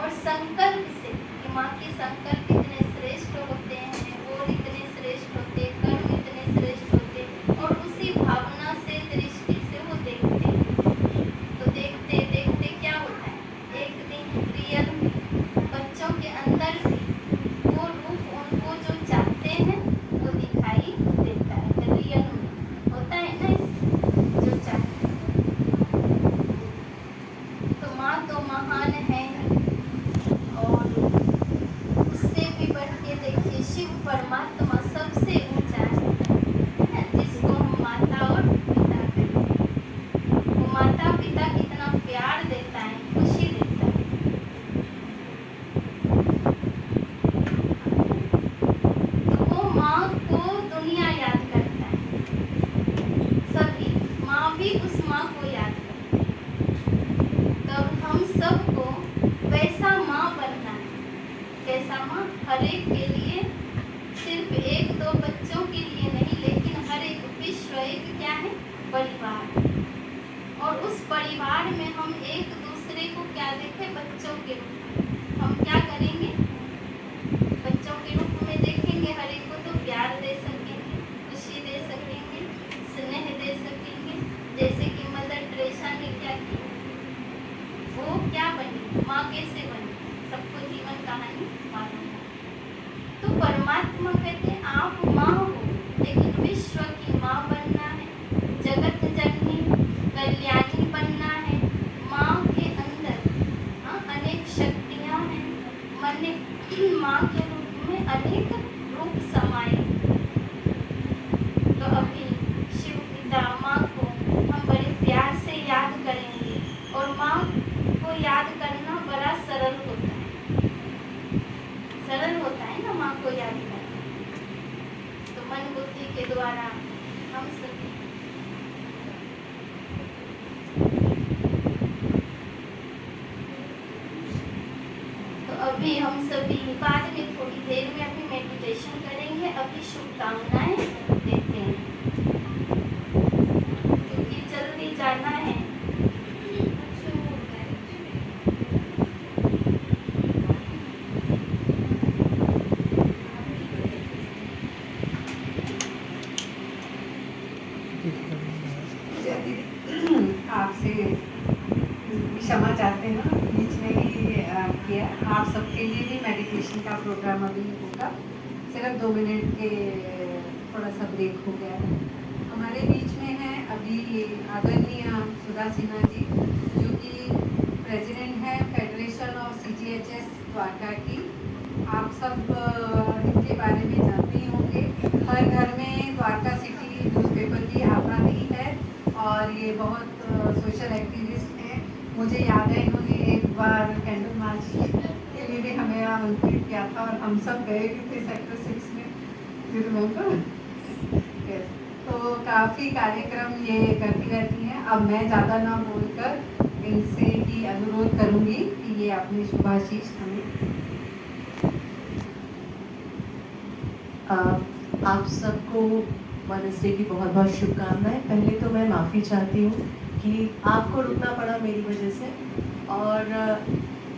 और संकल्प से कि माँ के संकल्प इतने श्रेष्ठ होते हैं, और इतने श्रेष्ठ होते, कर्म इतने श्रेष्ठ होते, और उसी भावना से, दृष्टि से वो देखते हैं। तो देखते देखते क्या होता है, एक दिन रियल बच्चों के अंदर भी वो रूप उनको जो चाहते हैं वो दिखाई देता है। रियल में होता है ना जो चाहते हैं। तो माँ तो महान है, और उससे भी बढ़ के देखिए शिव परमात्मा सबसे ऊंचा है, जिसको हम माता और पिता कहते हैं। वो माता पिता कितना प्यार देता है, खुशी देता है। तो वो माँ को दुनिया याद करता है, सभी माँ भी उस माँ को याद करती है। तब हम सबको वैसा माँ बनना है। कैसा माँ? हर एक के लिए, सिर्फ एक दो बच्चों के लिए नहीं, लेकिन हर एक विश्व एक क्या है, परिवार। और उस परिवार में हम एक दूसरे को क्या देखें, बच्चों के रूप में। हम क्या करेंगे, बच्चों के रूप में देखेंगे हर एक को, तो प्यार दे सकेंगे, खुशी दे सकेंगे, स्नेह दे सकेंगे। जैसे कि मदर टेरेसा ने क्या किया, वो क्या बनी, माँ कैसे बनी, सबको जीवन कहानी मालूम है। तो परमात्मा कहते हैं आप माँ हो, लेकिन विश्व की माँ बनना है, जगत जननी कल्याणी बनना है। माँ के अंदर अनेक शक्तियाँ हैं, माँ के रूप में अनेक रूप समाये। तो अभी शिव पिता माँ को हम बड़े प्यार से याद करेंगे, और माँ को याद करना बड़ा सरल होता है। सरल होता है ना माँ को याद करना। तो मन बुद्धि के द्वारा हम सभी तो अभी हम सभी बाद में थोड़ी देर में अभी मेडिटेशन करेंगे। अभी शुभकामनाएं देते हैं, क्योंकि जल्दी जाना है। आपसे क्षमा चाहते हैं, बीच में ही किया। आप सबके लिए भी मेडिटेशन का प्रोग्राम अभी होगा। सिर्फ 2 मिनट के थोड़ा सा ब्रेक हो गया है। हमारे बीच में है अभी आदरणीय सुधा सिन्हा जी, जो कि प्रेसिडेंट हैं फेडरेशन ऑफ CGHS द्वारका की। आप सब इनके बारे में जानते ही होंगे। हर घर में द्वारका सिटी न्यूज़पेपर की आता ही है, और ये बहुत सोशल एक्टिविस्ट हैं। मुझे याद है इन्होंने एक बार कैंडल मार्च के लिए भी हमें आमंत्रित किया था, और हम सब गए भी थे सेक्टर 6 में। You remember? यस। तो काफ़ी कार्यक्रम ये करती रहती हैं। अब मैं ज़्यादा ना बोलकर इनसे ही अनुरोध करूँगी कि ये अपने शुभाशीष हमें। आप सबको मदर्स डे की बहुत बहुत शुभकामनाएं। पहले तो मैं माफ़ी चाहती हूँ कि आपको रुकना पड़ा मेरी वजह से, और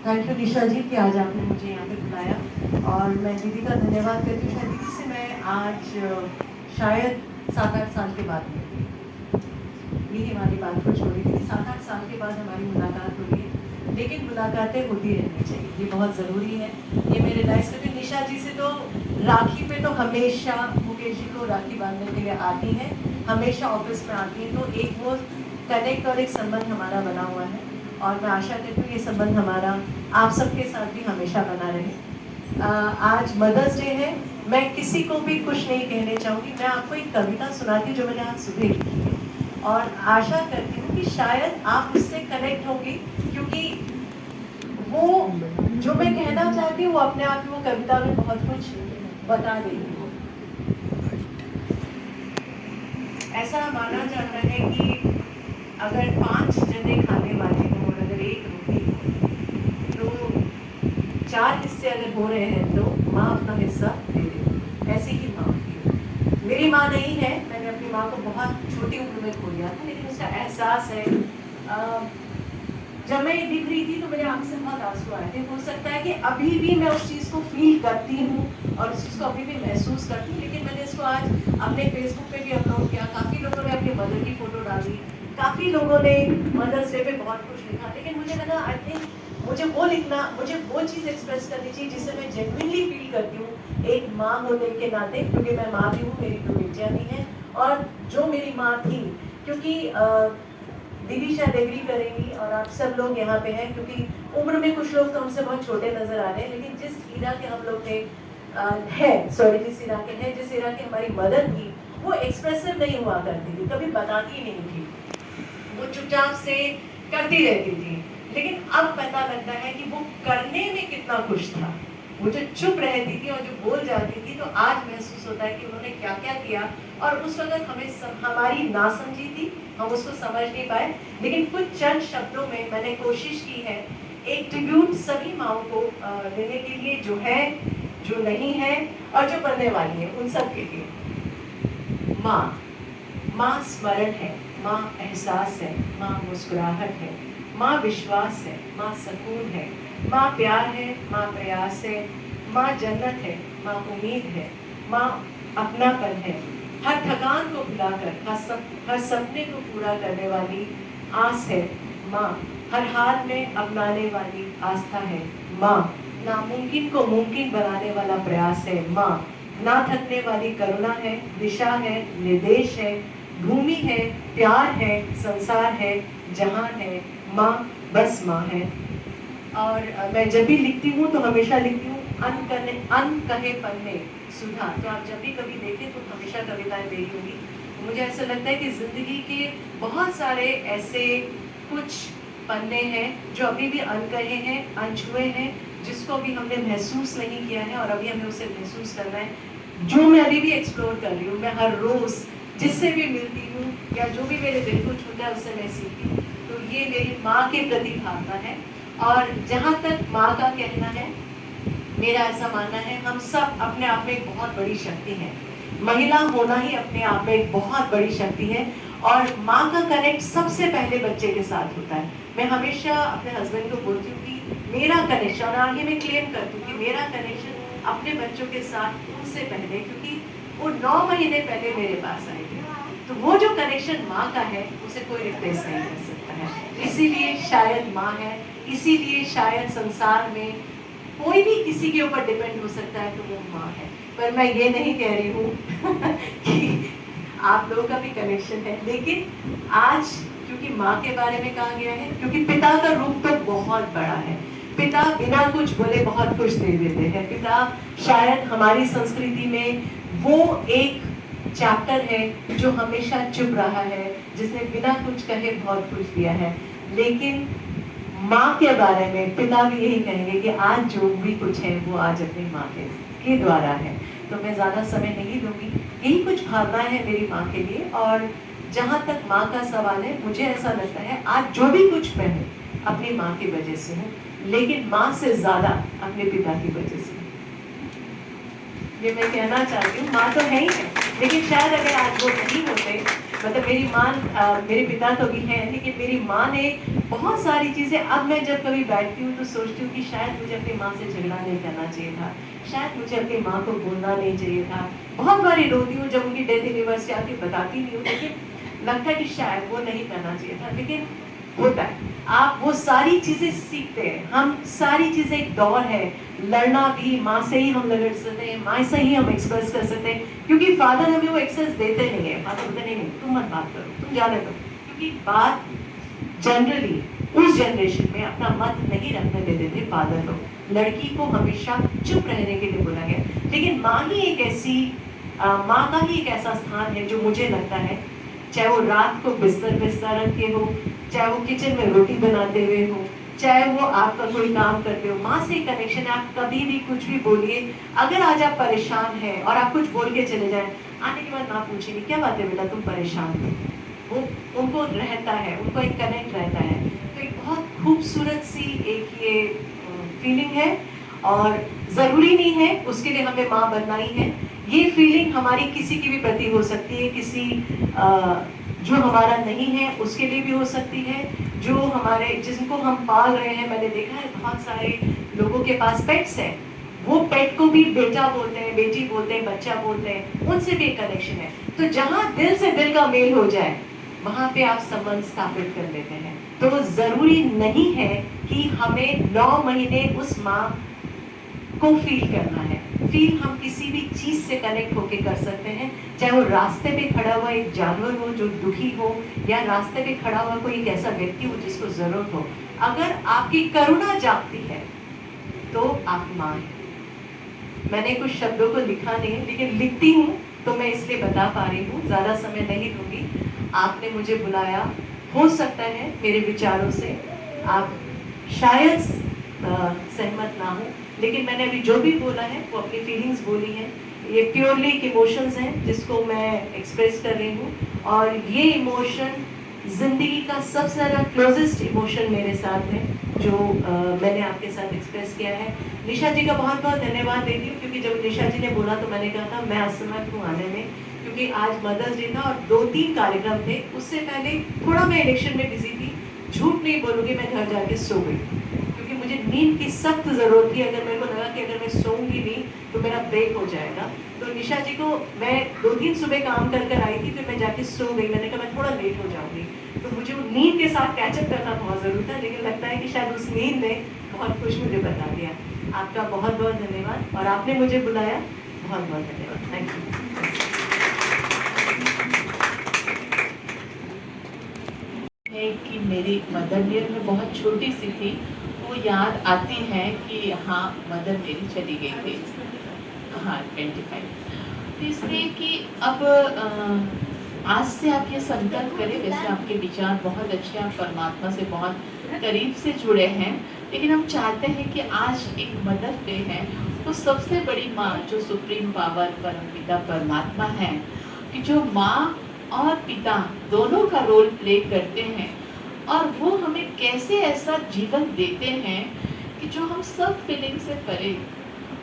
थैंक यू निशा जी कि आज आपने मुझे यहाँ पे बुलाया, और मैं दीदी का धन्यवाद करती हूँ। दीदी से मैं आज शायद 7-8 साल के बाद मिली। यही हमारी बात कुछ हो रही थी, 7-8 साल के बाद हमारी मुलाकात हुई है, लेकिन मुलाकातें होती रहनी चाहिए, ये बहुत ज़रूरी है। ये मेरे लाइफ से निशा जी से तो राखी पे तो हमेशा मुकेश जी को राखी बांधने के लिए आती हैं, हमेशा ऑफिस में आती हैं, तो एक वो कनेक्ट और एक संबंध हमारा बना हुआ है, और मैं आशा करती हूँ ये संबंध हमारा आप सबके साथ भी हमेशा बना रहे। आज मदर्स डे है, मैं किसी को भी कुछ नहीं कहने चाहूँगी। मैं आपको एक कविता सुनाती हूँ जो मैंने आज सुबह लिखी है, और आशा करती हूँ कि शायद आप उससे कनेक्ट होंगे, क्योंकि वो जो मैं कहना चाहती हूँ वो अपने आप में वो कविता में बहुत कुछ बता देती हूँ। ऐसा माना जाता है कि अगर 5 जने खाने वाले हों और अगर एक रोटी हो तो 4 हिस्से अगर हो रहे हैं तो माँ अपना हिस्सा दे दे। ऐसी ही माँ थी। मेरी माँ नहीं है, मैंने अपनी माँ को बहुत छोटी उम्र में खो दिया था, लेकिन उसका एहसास है। जब मैं दिख रही थी तो मेरे आंख से बहुत आंसू आए थे। हो सकता है कि अभी भी मैं उस चीज़ को फील करती हूँ और उस चीज़ को अभी भी महसूस करती हूँ, लेकिन मैंने इसको आज अपने फेसबुक पे भी अपलोड किया। काफ़ी लोगों ने अपनी मदर की फ़ोटो डाली, काफ़ी लोगों ने मदर्स डे पे बहुत कुछ लिखा, लेकिन मुझे लगा आई थिंक मुझे वो लिखना, मुझे वो चीज़ एक्सप्रेस करनी चाहिए जिससे मैं जेन्युइनली फील करती हूँ एक माँ होने के नाते, क्योंकि मैं माँ भी हूँ, मेरी 2 बेटियाँ भी हैं। और जो मेरी माँ थी, क्योंकि दीदी शायद एग्री करेंगी और आप सब लोग यहाँ पे हैं, क्योंकि उम्र में कुछ लोग तो हमसे बहुत छोटे नजर आ रहे हैं, लेकिन जिस ईरा के हम लोग थे जिस ईरा के हैं, जिस ईरा की हमारी मदर थी, वो एक्सप्रेसिव नहीं हुआ करती थी, कभी बताती नहीं थी, वो चुपचाप से करती रहती थी। लेकिन अब पता लगता है कि वो करने में कितना खुश था। वो जो चुप रहती थी और जो बोल जाती थी, तो आज महसूस होता है कि उन्होंने क्या क्या किया। और उस वक्त हमारी नासमझी थी, हम उसको समझ नहीं पाए, लेकिन कुछ चंद शब्दों में मैंने कोशिश की है एक ट्रिब्यूट सभी माँओं को देने के लिए, जो है, जो नहीं है और जो बनने वाली है, उन सब के लिए। माँ स्मरण है, माँ एहसास है, माँ मुस्कुराहट है, माँ विश्वास है, माँ सकून है, माँ प्यार है, माँ प्रयास है, माँ जन्नत है, माँ उम्मीद है, माँ अपनापन है, हर थकान को भुलाकर हर सपने को पूरा करने वाली आस है। माँ हर हाल में अपनाने वाली आस्था है। माँ नामुमकिन को मुमकिन बनाने वाला प्रयास है। माँ ना थकने वाली करुणा है, दिशा है, निर्देश है, भूमि है, प्यार है, संसार है, जहान है। माँ बस माँ है। और मैं जब भी लिखती हूँ तो हमेशा लिखती हूँ अनकहे पन्ने सुधा। तो आप जब भी कभी देखें तो हमेशा कविताएं मेरी होंगी। मुझे ऐसा लगता है कि ज़िंदगी के बहुत सारे ऐसे कुछ पन्ने हैं जो अभी भी अनकहे हैं, अनछुए हैं, जिसको भी हमने महसूस नहीं किया है और अभी हमें उसे महसूस करना है, जो मैं अभी भी एक्सप्लोर कर रही हूँ। मैं हर रोज़ जिससे भी मिलती हूँ या जो भी मेरे दिल को छूता है उससे मैं सीखती हूँ। तो ये मेरी माँ के प्रति भावना है। और जहाँ तक माँ का कहना है, मेरा ऐसा मानना है हम सब अपने आप में एक बहुत बड़ी शक्ति है। महिला होना ही अपने आप में एक बहुत बड़ी शक्ति है। और माँ का कनेक्ट सबसे पहले बच्चे के साथ होता है। मैं हमेशा अपने हस्बैंड को बोलती हूँ कि मेरा कनेक्शन, और आगे मैं क्लेम करती हूँ कि मेरा कनेक्शन अपने बच्चों के साथ उनसे पहले, क्योंकि वो 9 महीने पहले मेरे पास आए थे। तो वो जो कनेक्शन माँ का है उसे कोई रिप्लेस नहीं कर सकता है। इसीलिए शायद माँ है, इसीलिए शायद संसार में कोई भी किसी के ऊपर डिपेंड हो सकता है तो वो माँ है। पर मैं ये नहीं कह रही हूँ कि आप लोगों का भी कनेक्शन है, लेकिन आज क्योंकि माँ के बारे में कहा गया है, क्योंकि पिता का रूप तो बहुत बड़ा है। पिता बिना कुछ बोले बहुत कुछ दे देते हैं। पिता शायद हमारी संस्कृति में वो एक चैप्टर है जो हमेशा चुप रहा है, जिसने बिना कुछ कहे बहुत कुछ दिया है। लेकिन माँ के बारे में पिता भी यही कहेंगे कि आज जो भी कुछ है वो आज अपनी माँ के द्वारा है। तो मैं ज़्यादा समय नहीं दूंगी, यही कुछ भावनाएं हैं मेरी माँ के लिए। और जहाँ तक माँ का सवाल है, मुझे ऐसा लगता है आज जो भी कुछ मैं हूँ अपनी माँ की वजह से हूँ, लेकिन माँ से ज़्यादा अपने पिता की वजह से। ये मैं कहना चाहती हूँ, माँ तो है ही है, लेकिन शायद अगर आज वो नहीं होते, मतलब मेरी माँ, मेरे पिता तो भी हैं, लेकिन मेरी माँ ने बहुत सारी चीज़ें, अब मैं जब कभी बैठती हूँ तो सोचती हूँ कि शायद मुझे अपनी माँ से झगड़ा नहीं करना चाहिए था, शायद मुझे अपनी माँ को बोलना नहीं चाहिए था। बहुत बारी रोती हूँ जब उनकी डेथ एनिवर्सरी आती, बताती नहीं हूँ, लेकिन लगता है कि शायद वो नहीं करना चाहिए था। लेकिन होता है, आप वो सारी चीज़ें सीखते हैं। हम सारी चीज़ें, एक दौर है, लड़ना भी माँ से ही हम लड़ सकते हैं, माँ से ही हम एक्सप्रेस कर सकते हैं, क्योंकि फादर हमें वो एक्सेस देते नहीं है। फादर बोलते नहीं, तुम मत बात करो, तुम जाने दो, क्योंकि बात जनरली उस जनरेशन में अपना मत नहीं रखने देते थे फादर लोग। लड़की को हमेशा चुप रहने के लिए बोला गया। लेकिन माँ ही एक ऐसी, माँ का ही एक ऐसा स्थान है जो मुझे लगता है, चाहे वो रात को बिस्तर पे सर रखे हो, चाहे वो किचन में रोटी बनाते हुए हो, चाहे वो आपका कोई काम करते हो, माँ से कनेक्शन है। आप कभी भी कुछ भी बोलिए, अगर आज आप परेशान हैं और आप कुछ बोल के चले जाए, आने के बाद माँ पूछेगी क्या बात है बेटा तुम परेशान हो, वो उनको रहता है, उनको एक कनेक्ट रहता है। तो एक बहुत खूबसूरत सी एक ये फीलिंग है, और ज़रूरी नहीं है उसके लिए हमें माँ बनना ही है। ये फीलिंग हमारी किसी की भी प्रति हो सकती है, किसी जो हमारा नहीं है उसके लिए भी हो सकती है, जो हमारे जिनको हम पाल रहे हैं। मैंने देखा है बहुत सारे लोगों के पास पेट्स हैं, वो पेट को भी बेटा बोलते हैं, बेटी बोलते हैं, बच्चा बोलते हैं, उनसे भी एक कनेक्शन है। तो जहाँ दिल से दिल का मेल हो जाए वहाँ पे आप संबंध स्थापित कर लेते हैं। तो जरूरी नहीं है कि हमें 9 महीने उस माँ को फील करना है। फील हम किसी भी चीज से कनेक्ट होके कर सकते हैं, चाहे वो रास्ते पे खड़ा हुआ एक जानवर हो जो दुखी हो, या रास्ते पे खड़ा हुआ कोई एक ऐसा व्यक्ति हो जिसको जरूरत हो। अगर आपकी करुणा जागती है तो आप माँ हैं। मैंने कुछ शब्दों को लिखा नहीं है, लेकिन लिखती हूँ तो मैं इसलिए बता पा रही हूँ, ज्यादा समय नहीं दूंगी। आपने मुझे बुलाया, हो सकता है मेरे विचारों से आप शायद सहमत ना हो, लेकिन मैंने अभी जो भी बोला है वो अपनी फीलिंग्स बोली हैं। ये प्योरली इमोशंस हैं जिसको मैं एक्सप्रेस कर रही हूँ, और ये इमोशन जिंदगी का सबसे ज़्यादा क्लोजेस्ट इमोशन मेरे साथ है जो मैंने आपके साथ एक्सप्रेस किया है। निशा जी का बहुत बहुत धन्यवाद देती हूँ, क्योंकि जब निशा जी ने बोला तो मैंने कहा था मैं असमर्थ हूँ आने में, क्योंकि आज मदर्स डे था और 2-3 कार्यक्रम थे। उससे पहले थोड़ा मैं इलेक्शन में बिजी थी, झूठ नहीं बोलूँगी, मैं घर जाके सो गई, क्योंकि मुझे नींद की सख्त ज़रूरत थी। अगर मेरे को लगा कि अगर मैं सोऊंगी नहीं तो मेरा ब्रेक हो जाएगा। तो निशा जी को मैं 2-3 सुबह काम कर आई थी, फिर मैं जाके सो गई। मैंने कहा मैं थोड़ा लेट हो जाऊंगी, तो मुझे वो नींद के साथ कैचअप करना बहुत ज़रूरी था, लेकिन लगता है कि शायद उस नींद ने बहुत कुछ मुझे बता दिया। आपका बहुत बहुत धन्यवाद, और आपने मुझे बुलाया, बहुत बहुत धन्यवाद। Thank you. कि मेरी मदर मेयर में बहुत छोटी सी थी, वो याद आती है कि हाँ मदर मेरी चली गई थी, हाँ 25। तो इसलिए कि अब आज से आप ये संकल्प करें। वैसे आपके विचार बहुत अच्छे, आप परमात्मा से बहुत करीब से जुड़े हैं, लेकिन हम चाहते हैं कि आज एक मदर डे है, तो सबसे बड़ी माँ जो सुप्रीम पावर परमपिता परमात्मा है, कि जो माँ और पिता दोनों का रोल प्ले करते हैं, और वो हमें कैसे ऐसा जीवन देते हैं कि जो हम सब फीलिंग से परे,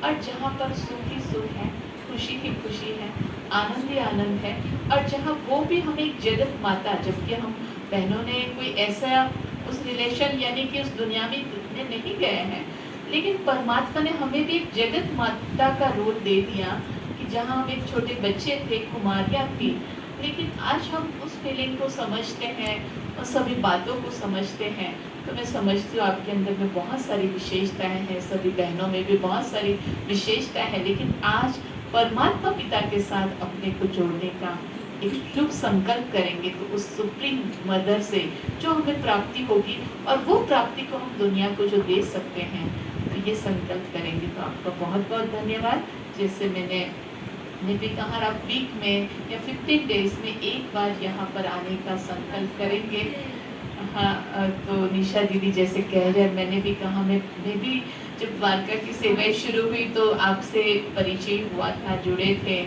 और जहाँ पर सुख ही सुख है, खुशी ही खुशी है, आनंद ही आनंद है। और जहाँ वो भी हमें एक जगत माता, जबकि हम बहनों ने कोई ऐसा उस रिलेशन यानी कि उस दुनिया में नहीं गए हैं, लेकिन परमात्मा ने हमें भी एक जगत माता का रोल दे दिया, कि जहाँ हम एक छोटे बच्चे थे, कुमारियाँ थी, लेकिन आज हम उस फीलिंग को समझते हैं और सभी बातों को समझते हैं। तो मैं समझती हूँ आपके अंदर में बहुत सारी विशेषताएं हैं, सभी बहनों में भी बहुत सारी विशेषताएं हैं, लेकिन आज परमात्मा पिता के साथ अपने को जोड़ने का एक शुभ संकल्प करेंगे, तो उस सुप्रीम मदर से जो हमें प्राप्ति होगी, और वो प्राप्ति को हम दुनिया को जो दे सकते हैं, तो ये संकल्प करेंगे। तो आपका बहुत बहुत धन्यवाद। जैसे मैंने भी कहा, आप वीक में या 15 डेज में एक बार यहाँ पर आने का संकल्प करेंगे। हाँ, तो निशा दीदी जैसे कह रहे हैं, मैंने भी कहा, मैं भी जब द्वारका की सेवाएं शुरू हुई तो आपसे परिचय हुआ था, जुड़े थे।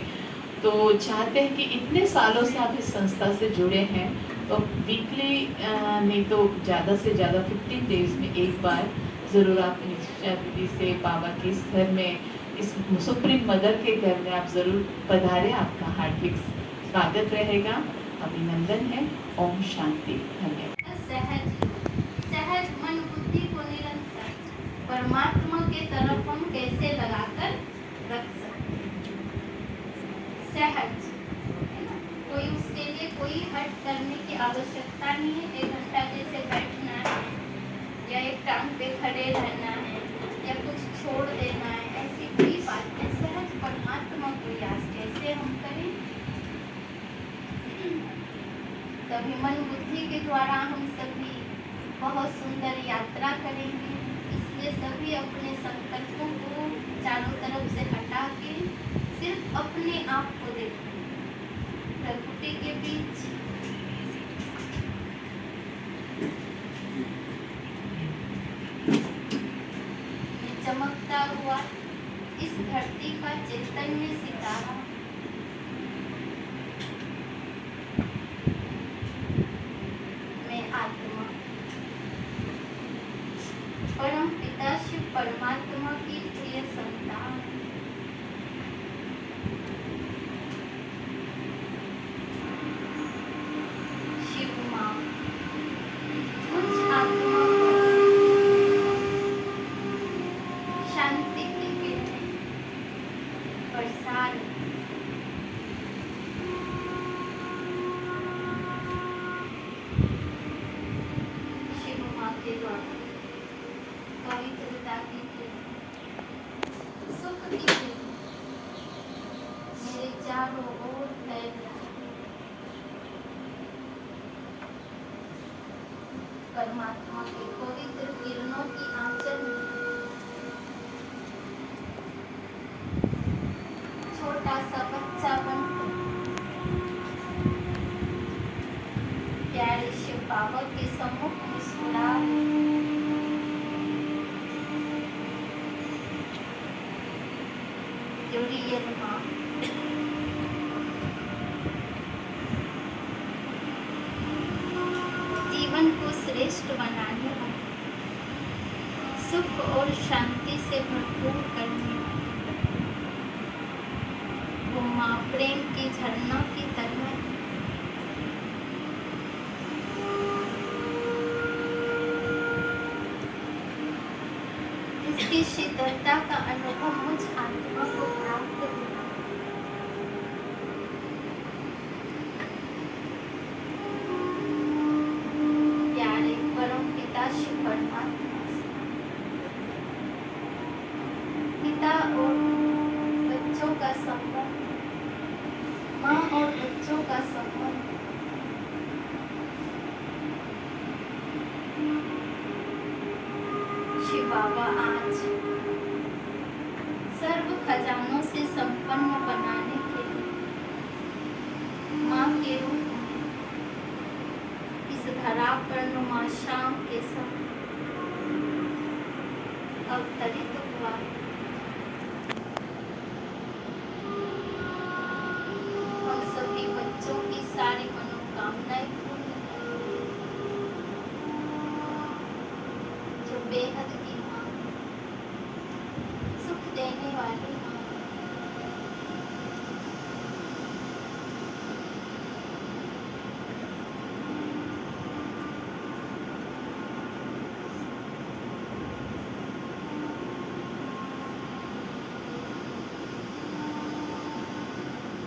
तो चाहते हैं कि इतने सालों से आप इस संस्था से जुड़े हैं, तो वीकली नहीं तो ज़्यादा से ज़्यादा 15 डेज में एक बार ज़रूर आप निशा दीदी से बाबा के इस घर में, इस सुप्रीम मदर के घर में आप ज़रूर पधारें। आपका हार्दिक स्वागत रहेगा, अभिनंदन है। ओम शांति। धन्यवाद। सहज मन बुद्धि को निरंतर परमात्मा के तरफ हम कैसे लगाकर रख सकते। सहज है ना, कोई उसके लिए कोई हट करने की आवश्यकता नहीं है। 1 घंटा जैसे बैठना है, या एक टांग पे खड़े रहना है, या कुछ छोड़ देना है, ऐसी कोई बात नहीं। सहज परमात्मा को याद कैसे हम करें, तभी मन बुद्धि के द्वारा हम सभी बहुत सुंदर यात्रा करेंगे। इसलिए सभी अपने संकल्पों को चारों तरफ से हटा के सिर्फ अपने आप को देखें, प्रकृति के बीच। चमकता हुआ इस धरती का चैतन्य सितारा, मैं आत्मा परम पिता शिव परमात्मा की प्रिय संतान, शिव माँ मुझ आत्मा शांति की किरणें बरसा रही। शिव माँ के द्वारा पवित्रता की किरणें, सुख की किरणें मेरे चारों ओर फैल रही। परमात्मा के पवित्र किरणों की आंचल में छोटा सा बच्चा बनकर प्यारे शिव बाबा के सम्मुख मुस्कुरा यूरियल माँ जीवन को श्रेष्ठ बनाने वाली, सुख और शांति से भरपूर करने वाली, वो माँ प्रेम की झरना की तरह जिसकी शीतलता का अनुभव मुझ आत्मा को प्राप्त हुआ। प्यारे परम पिता शिव परमात्मा से पिता और बच्चों का संबंध, माँ और बच्चों का संबंध शिव बाबा आज सर्व खजानों से संपन्न बनाने के लिए माँ के रूप में इस धरा पर नुमा शाम के समय अवतरित हुआ। हम सभी बच्चों की सारी मनोकामनाएं पूर्ण करें। जो बेहद की माँ, सुख देने वाली माँ,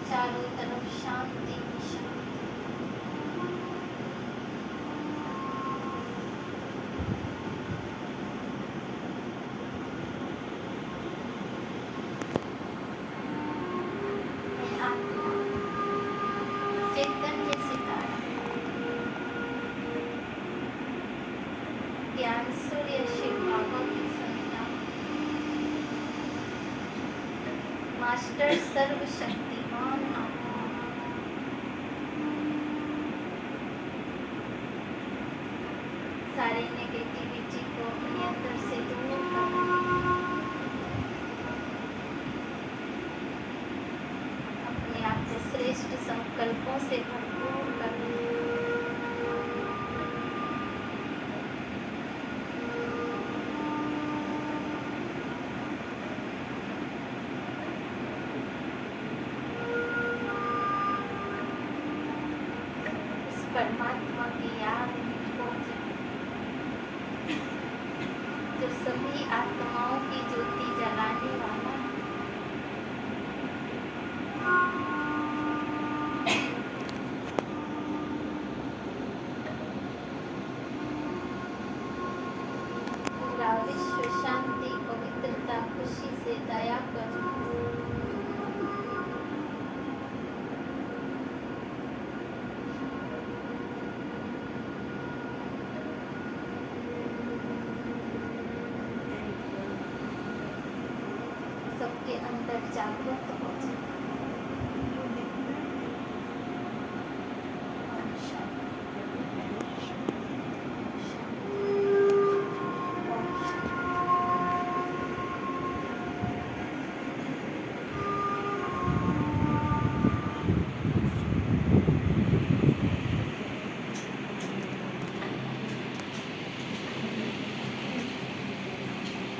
चारों तरफ शांति ही शांति। मैं आत्मा चैतन्य सितारा, ज्ञान सूर्य शिव बाबा की संतान, मास्टर सर्वशक्तिमान आत्मा, सारे नेगेटिविटी को अपने अंदर से दूर कर अपने आप को श्रेष्ठ संकल्पों से भरपूर कर परमात्मा की याद में खो जाए, जो सभी आत्माओं की ज्योति जलाने वाला है। पूरा विश्व शांति, पवित्रता, खुशी से दया कर सबके अंदर जागृत हो जाए।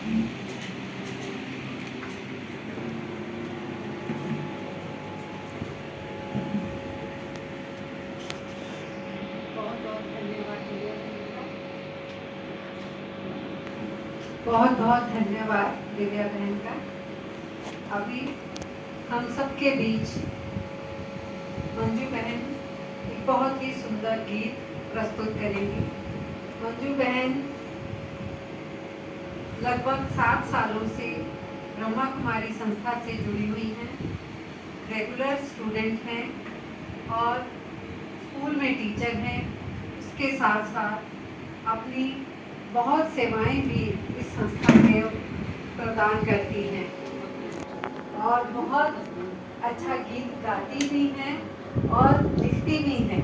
बहुत बहुत धन्यवाद दिव्या बहन का। अभी हम सबके बीच मंजू बहन एक बहुत ही सुंदर गीत प्रस्तुत करेंगी। मंजू बहन लगभग 7 सालों से ब्रह्मा कुमारी संस्था से जुड़ी हुई हैं, रेगुलर स्टूडेंट हैं और स्कूल में टीचर हैं। उसके साथ साथ अपनी बहुत सेवाएं भी इस संस्था में प्रदान करती हैं और बहुत अच्छा गीत गाती भी हैं और लिखती भी हैं।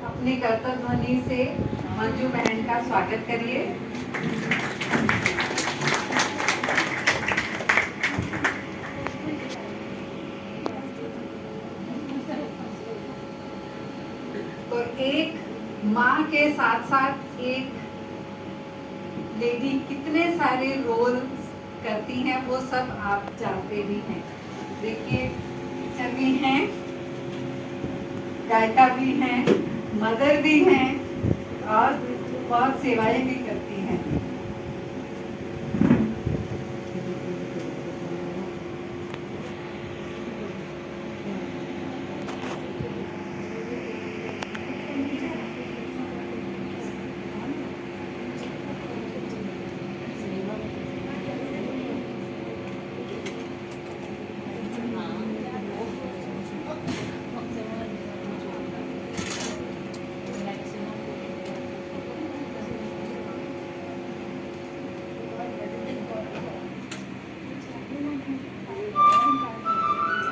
अपनी कर्तव्य ध्वनि से मंजू बहन का स्वागत करिए। तो एक माँ के साथ साथ एक लेडी कितने सारे रोल करती हैं वो सब आप जानते भी हैं। देखिए टीचर भी हैं, गायिका भी हैं, मदर भी हैं और बहुत सेवाएं भी करती हैं।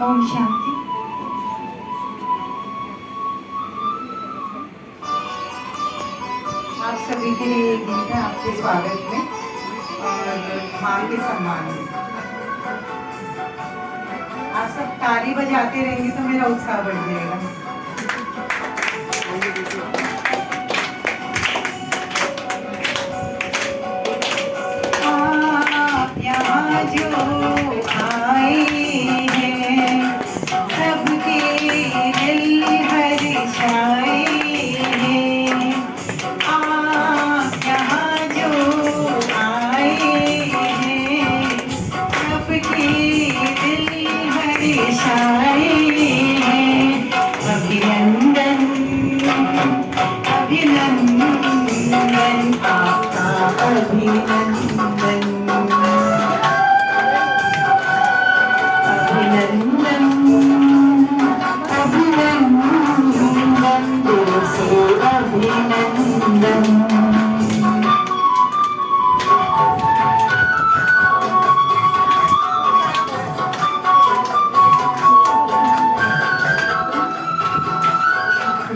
ओम शांति। आप सभी के लिए ये गीत है आपके स्वागत में और माँ के सम्मान में। आप सब ताली बजाते रहेंगे तो मेरा उत्साह बढ़ जाएगा। आप यहाँ जो आए हैं सबके दिल हर्षाए हैं। आप यहाँ जो आए हैं सबके दिल हर्षाए हैं। अभिनंदन अभिनंदन आपका अभिनंदन अभिनंदन अभिनंदन दिल से अभिनंदन।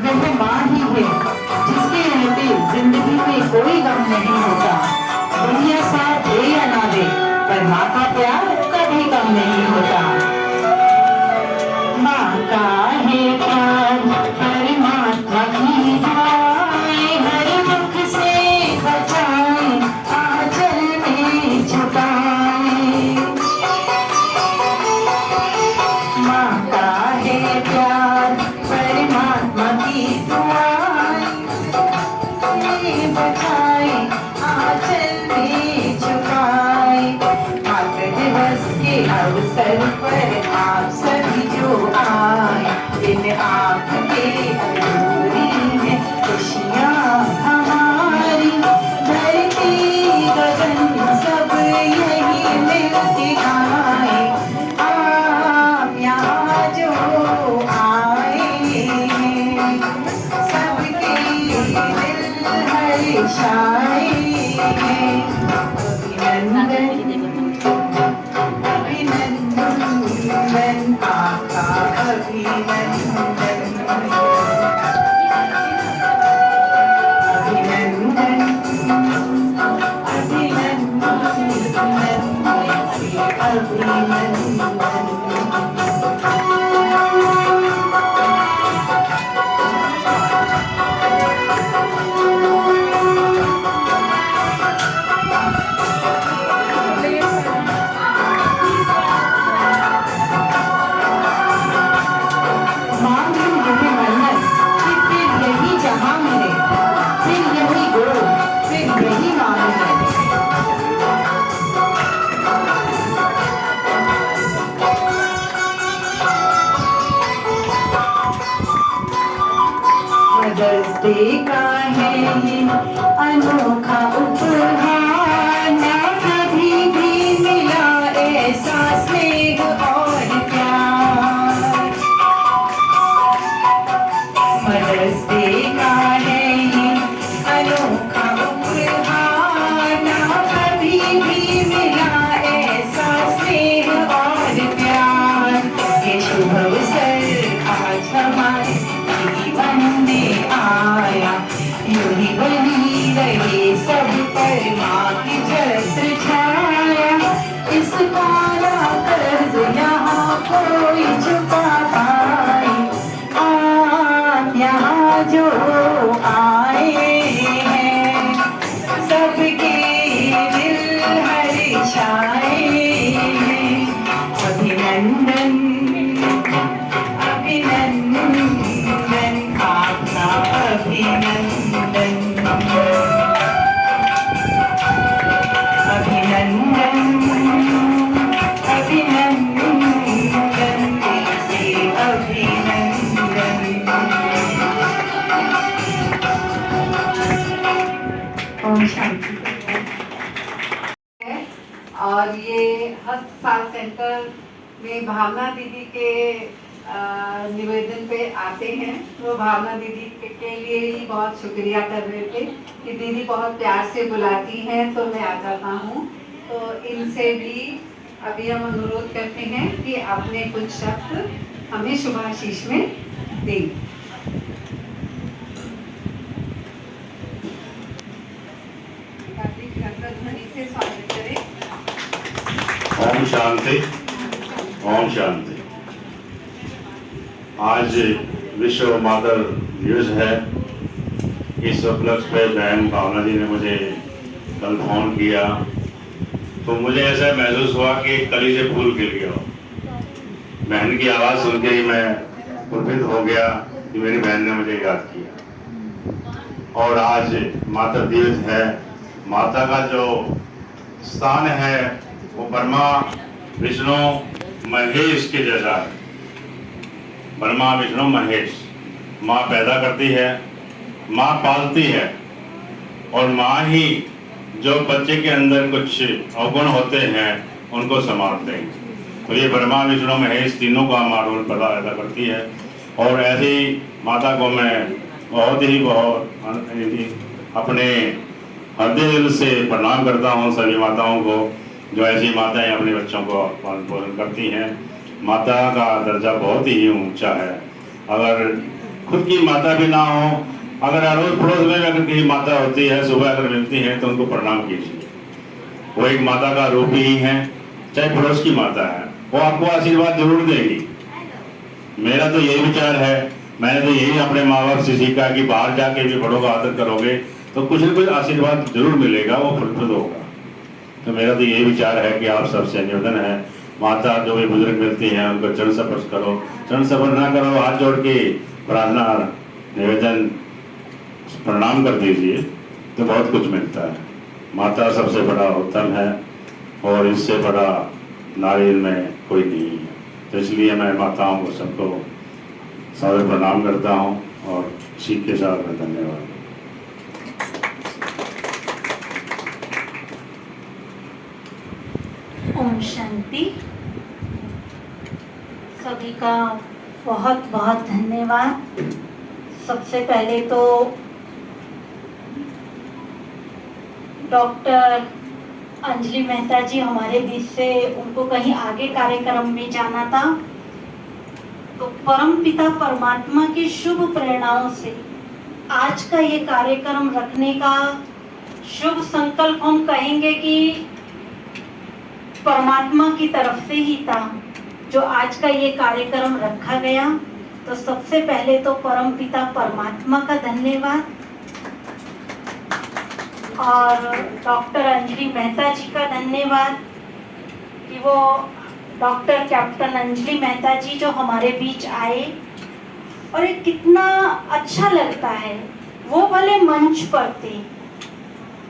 वह माँ ही है जिसके रहते जिंदगी में कोई गम नहीं होता। दुनिया साथ दे या ना दे पर माँ का प्यार कभी कम नहीं होता। माँ का है प्यार परमात्मा की दुआएं हर दुख से बचाए आंचल में छुपाए। माँ का है प्यार परमात्मा की दुआएं बचाए आंचल में छुपाए। मातृ दिवस के अवसर पर आप सभी जो आए इन आपके अधूरी है खुशियाँ हमारी। धरती गगन सब यही मिलके गाए। आप यहाँ जो आए हैं सबके दिल हर्षाए हैं। अभिनंदन अभिनंदन आपका अभिनंदन अभिनंदन अभिनंदन मदर्स डे का है ये अनोखा उपहार, ना कभी भी मिला ऐसा स्नेह और प्यार। मदर्स डे का है ये अनोखा उपहार, ना कभी भी मिला ऐसा स्नेह और प्यार। ये शुभ अवसर आज हमारे जीवन में आया, यूं ही बनी रहे सब पर माँ की छत्र छाया। इसका ना कर्ज यहाँ कोई चुका पाए, आप यहाँ जो आए हैं सबके दिल हर्षाए हैं। अभिनंदन अभिनंदन आपका अभिनंदन, अभिनंदन अभिनंदन से अभिनंदन। ओम शांति। और ये हस्तसाल सेंटर में भावना दीदी के निवेदन पे आते हैं। वो भावना दीदी के लिए ही बहुत शुक्रिया कर रहे थे कि दीदी बहुत प्यार से बुलाती हैं तो मैं आ जाता हूँ। तो इनसे भी अभी हम अनुरोध करते हैं कि अपने कुछ शब्द हमें शुभाशीष में दें। ध्वनि से स्वागत करें। ओम शांति, ओम शांति। आज विश्व मातृ दिवस है। इस उपलक्ष्य पे बहन भावना जी ने मुझे कल फोन किया तो मुझे ऐसा महसूस हुआ कि कली से फूल खिल गया। बहन की आवाज़ सुन के ही मैं प्रफुल्लित हो गया कि मेरी बहन ने मुझे याद किया। और आज मातृ दिवस है। माता का जो स्थान है वो ब्रह्मा विष्णु महेश के जैसा है। ब्रह्मा विष्णु महेश, माँ पैदा करती है, माँ पालती है और माँ ही जो बच्चे के अंदर कुछ अवगुण होते हैं उनको संभालते हैं। तो ये ब्रह्मा विष्णु महेश तीनों का माँ रोल अदा करती है। और ऐसी माता को मैं बहुत अपने हृदय दिल से प्रणाम करता हूँ सभी माताओं को जो ऐसी माताएं अपने बच्चों को पालन पोषण करती हैं। माता का दर्जा बहुत ही ऊंचा है। अगर खुद की माता भी ना हो, अगर अड़ोस पड़ोस में अगर कहीं माता होती है, सुबह अगर मिलती है तो उनको प्रणाम कीजिए। वो एक माता का रूप ही है, चाहे पड़ोस की माता है, वो आपको आशीर्वाद जरूर देगी। मेरा तो यही विचार है, मैंने तो यही अपने माँ बाप से सीखा कि बाहर जाके भी बड़ों का आदर करोगे तो कुछ न कुछ आशीर्वाद जरूर मिलेगा, वो फलप्रद होगा। तो मेरा तो यही विचार है कि आप सबसे निवेदन है, माता जो भी बुजुर्ग मिलती हैं उनको चरण स्पर्श करो, चरण स्पर्श ना करो, हाथ जोड़ के प्रार्थना निवेदन प्रणाम कर दीजिए तो बहुत कुछ मिलता है। माता सबसे बड़ा उत्तम है और इससे बड़ा नारी में कोई नहीं है। तो इसलिए मैं माताओं को सबको सादर प्रणाम करता हूँ और इसी के साथ में धन्यवाद। ओम शांति। सभी का बहुत बहुत धन्यवाद। सबसे पहले तो डॉक्टर अंजलि मेहता जी हमारे बीच से, उनको कहीं आगे कार्यक्रम में जाना था, तो परम पिता परमात्मा की शुभ प्रेरणाओं से आज का ये कार्यक्रम रखने का शुभ संकल्प हम कहेंगे कि परमात्मा की तरफ से ही था जो आज का ये कार्यक्रम रखा गया। तो सबसे पहले तो परम पिता परमात्मा का धन्यवाद और डॉक्टर अंजलि मेहता जी का धन्यवाद कि वो डॉक्टर कैप्टन अंजलि मेहता जी जो हमारे बीच आए और ये कितना अच्छा लगता है। वो भले मंच पर थे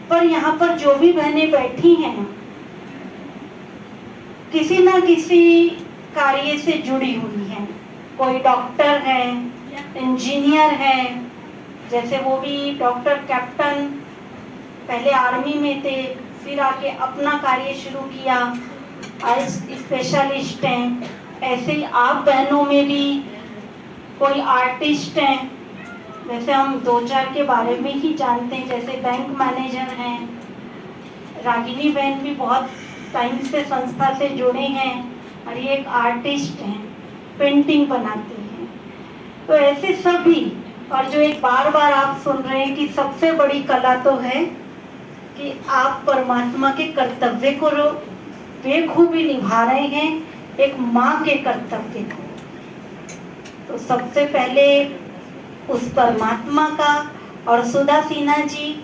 पर यहाँ पर जो भी बहनें बैठी हैं किसी ना किसी कार्य से जुड़ी हुई हैं। कोई डॉक्टर है, इंजीनियर है, जैसे वो भी डॉक्टर कैप्टन, पहले आर्मी में थे, फिर आके अपना कार्य शुरू किया, आज स्पेशलिस्ट हैं। ऐसे ही आप बहनों में भी कोई आर्टिस्ट हैं, जैसे हम 2-4 के बारे में ही जानते हैं, जैसे बैंक मैनेजर हैं, रागिनी बहन भी बहुत टाइम से संस्था से जुड़े हैं और ये एक आर्टिस्ट हैं, पेंटिंग बनाते हैं। तो ऐसे सभी, और जो एक बार बार आप सुन रहे हैं कि सबसे बड़ी कला तो है कि आप परमात्मा के कर्तव्य को बेखूबी निभा रहे हैं, एक माँ के कर्तव्य को। तो सबसे पहले उस परमात्मा का, और सुधा सिन्हा जी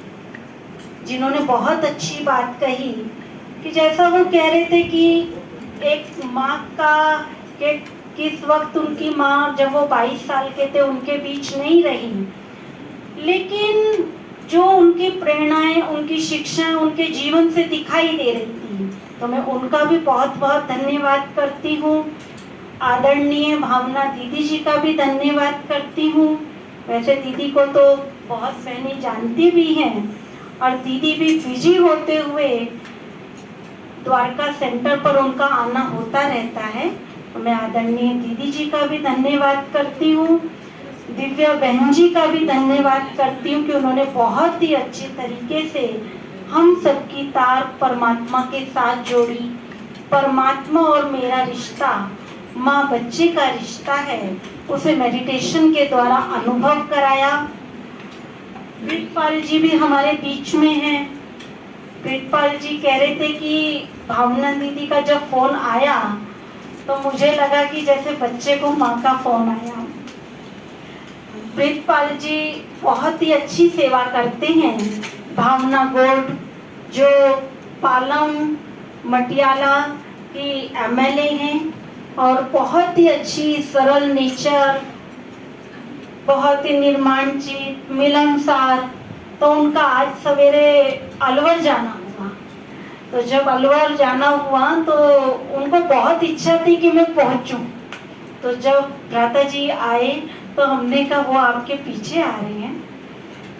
जिन्होंने बहुत अच्छी बात कही कि जैसा वो कह रहे थे कि एक माँ का कि किस वक्त उनकी माँ जब वो 22 साल के थे उनके बीच नहीं रही, लेकिन जो उनकी प्रेरणाएं, उनकी शिक्षाएं उनके जीवन से दिखाई दे रही थी। तो मैं उनका भी बहुत बहुत धन्यवाद करती हूँ। आदरणीय भावना दीदी जी का भी धन्यवाद करती हूँ। वैसे दीदी को तो बहुत बहनें जानती भी हैं और दीदी भी बिजी होते हुए द्वारका सेंटर पर उनका आना होता रहता है। तो मैं आदरणीय दीदी जी का भी धन्यवाद करती हूँ। दिव्या बहन जी का भी धन्यवाद करती हूँ कि उन्होंने बहुत ही अच्छे तरीके से हम सबकी तार परमात्मा के साथ जोड़ी। परमात्मा और मेरा रिश्ता माँ बच्चे का रिश्ता है, उसे मेडिटेशन के द्वारा अनुभव कराया। प्रीतपाल जी भी हमारे बीच में हैं। प्रीतपाल जी कह रहे थे कि भावना दीदी का जब फोन आया तो मुझे लगा कि जैसे बच्चे को माँ का फोन आया। प्रीतपाल जी बहुत ही अच्छी सेवा करते हैं। भावना गोल्ड जो पालम मटियाला की एमएलए हैं और बहुत ही अच्छी सरल नेचर, बहुत ही निर्माणचित, मिलनसार। तो उनका आज सवेरे अलवर जाना हुआ, तो जब अलवर जाना हुआ तो उनको बहुत इच्छा थी कि मैं पहुंचूं। तो जब भ्राता जी आए तो हमने कहा वो आपके पीछे आ रहे हैं,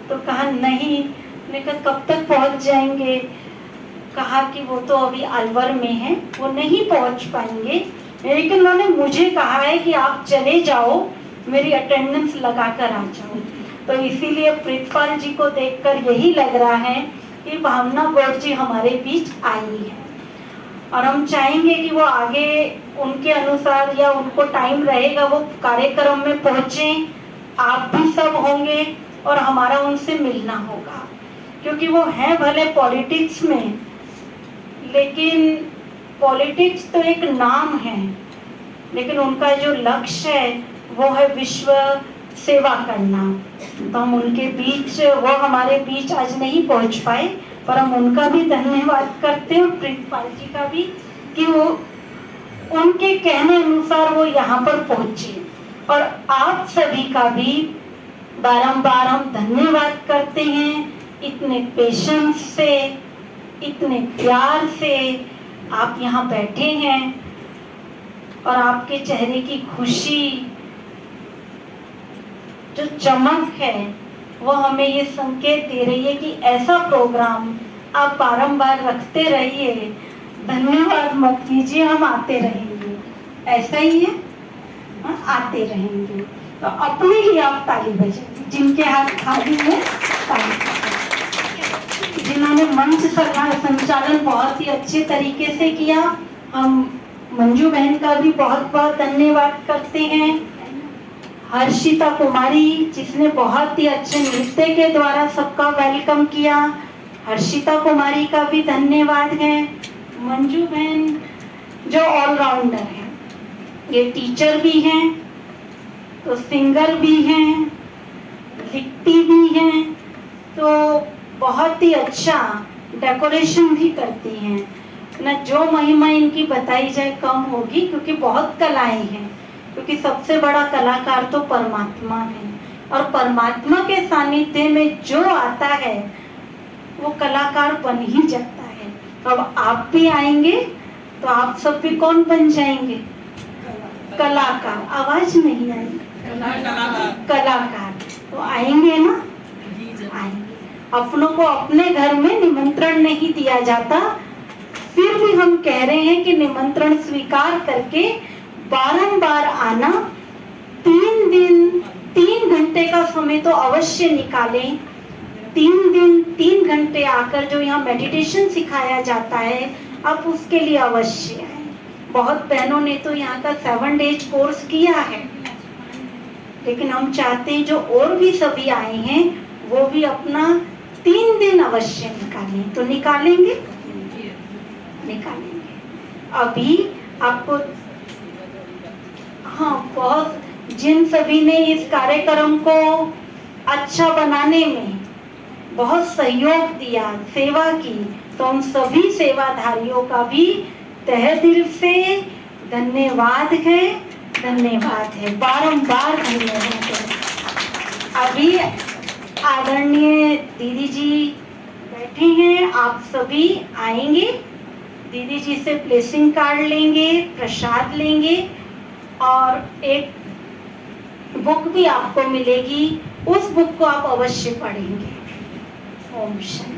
तो कहा नहीं। मैंने कहा कब तक पहुंच जाएंगे? कहा कि वो तो अभी अलवर में है, वो नहीं पहुंच पाएंगे, लेकिन उन्होंने मुझे कहा है कि आप चले जाओ, मेरी अटेंडेंस लगा कर आ जाओ। तो इसीलिए प्रीतपाल जी को देखकर यही लग रहा है कि भावना गौड़ जी हमारे बीच आई है और हम चाहेंगे कि वो आगे उनके अनुसार या उनको टाइम रहेगा वो कार्यक्रम में पहुंचे। आप भी सब होंगे और हमारा उनसे मिलना होगा, क्योंकि वो हैं भले पॉलिटिक्स में, लेकिन पॉलिटिक्स तो एक नाम है, लेकिन उनका जो लक्ष्य है वो है विश्व सेवा करना। तो हम उनके बीच, वो हमारे बीच आज नहीं पहुंच पाए, पर हम उनका भी धन्यवाद करते हैं, प्रीतपाल जी का भी, कि वो उनके कहने अनुसार वो यहाँ पर पहुंचे। और आप सभी का भी बारंबार हम धन्यवाद करते हैं। इतने पेशेंस से, इतने प्यार से आप यहाँ बैठे हैं और आपके चेहरे की खुशी, जो चमक है, वो हमें ये संकेत दे रही है कि ऐसा प्रोग्राम आप बारंबार रखते रहिए। धन्यवाद मत कीजिए, हम आते रहेंगे। ऐसा ही है, आते रहेंगे। तो अपने ही आप ताली बजाइए, जिनके हाथ खाली है ताली बजाइए। जिन्होंने मंच संचालन बहुत ही अच्छे तरीके से किया, हम मंजू बहन का भी बहुत बहुत धन्यवाद करते हैं। हर्षिता कुमारी जिसने बहुत ही अच्छे नृत्य के द्वारा सबका वेलकम किया, हर्षिता कुमारी का भी धन्यवाद है। मंजू बहन जो ऑलराउंडर है, ये टीचर भी हैं, तो सिंगर भी हैं, लिखती भी हैं, तो बहुत ही अच्छा डेकोरेशन भी करती हैं ना। जो महिमा इनकी बताई जाए कम होगी, क्योंकि बहुत कलाएं हैं, क्योंकि सबसे बड़ा कलाकार तो परमात्मा है और परमात्मा के सानिध्य में जो आता है वो कलाकार बन ही जाता है। अब आप भी आएंगे तो आप सब भी कौन बन जाएंगे? कलाकार। आवाज नहीं आई। कलाकार तो आएंगे ना? आएंगे। अपनों को अपने घर में निमंत्रण नहीं दिया जाता, फिर भी हम कह रहे हैं कि निमंत्रण स्वीकार करके बारंबार आना। 3 दिन 3 घंटे का समय तो अवश्य निकालें। 3 दिन 3 घंटे आकर जो यहाँ मेडिटेशन सिखाया जाता है, आप उसके लिए अवश्य आए। बहुत बहनों ने तो यहाँ का 7 डेज कोर्स किया है, लेकिन हम चाहते हैं जो और भी सभी आए हैं वो भी अपना 3 दिन अवश्य निकालें। तो निकालेंगे? निकालेंगे। अभी आपको बहुत जिन सभी ने इस कार्यक्रम को अच्छा बनाने में बहुत सहयोग दिया, सेवा की, तो उन सभी सेवाधारियों का भी तहे दिल से धन्यवाद है। धन्यवाद है, बारंबार धन्यवाद है। अभी आदरणीय दीदी जी बैठे हैं, आप सभी आएंगे, दीदी जी से ब्लेसिंग कार्ड लेंगे, प्रसाद लेंगे और एक बुक भी आपको मिलेगी, उस बुक को आप अवश्य पढ़ेंगे। ओम शांति।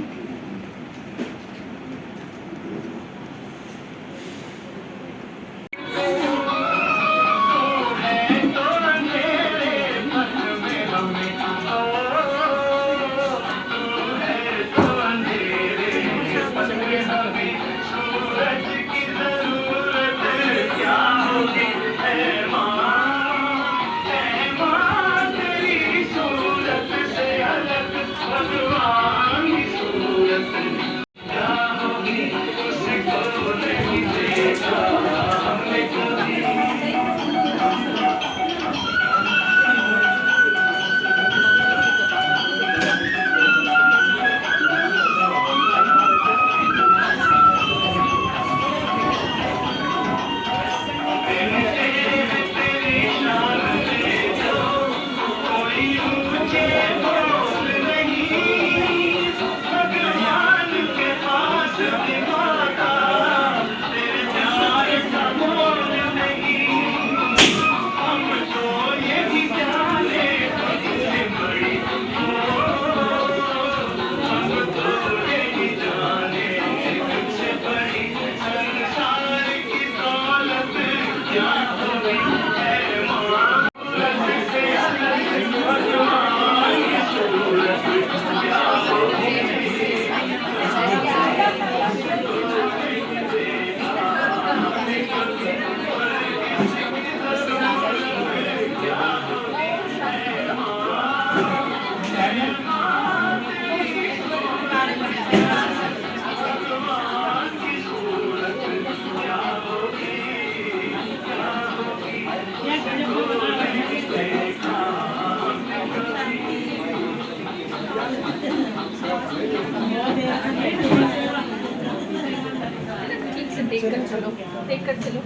देख कर चलो।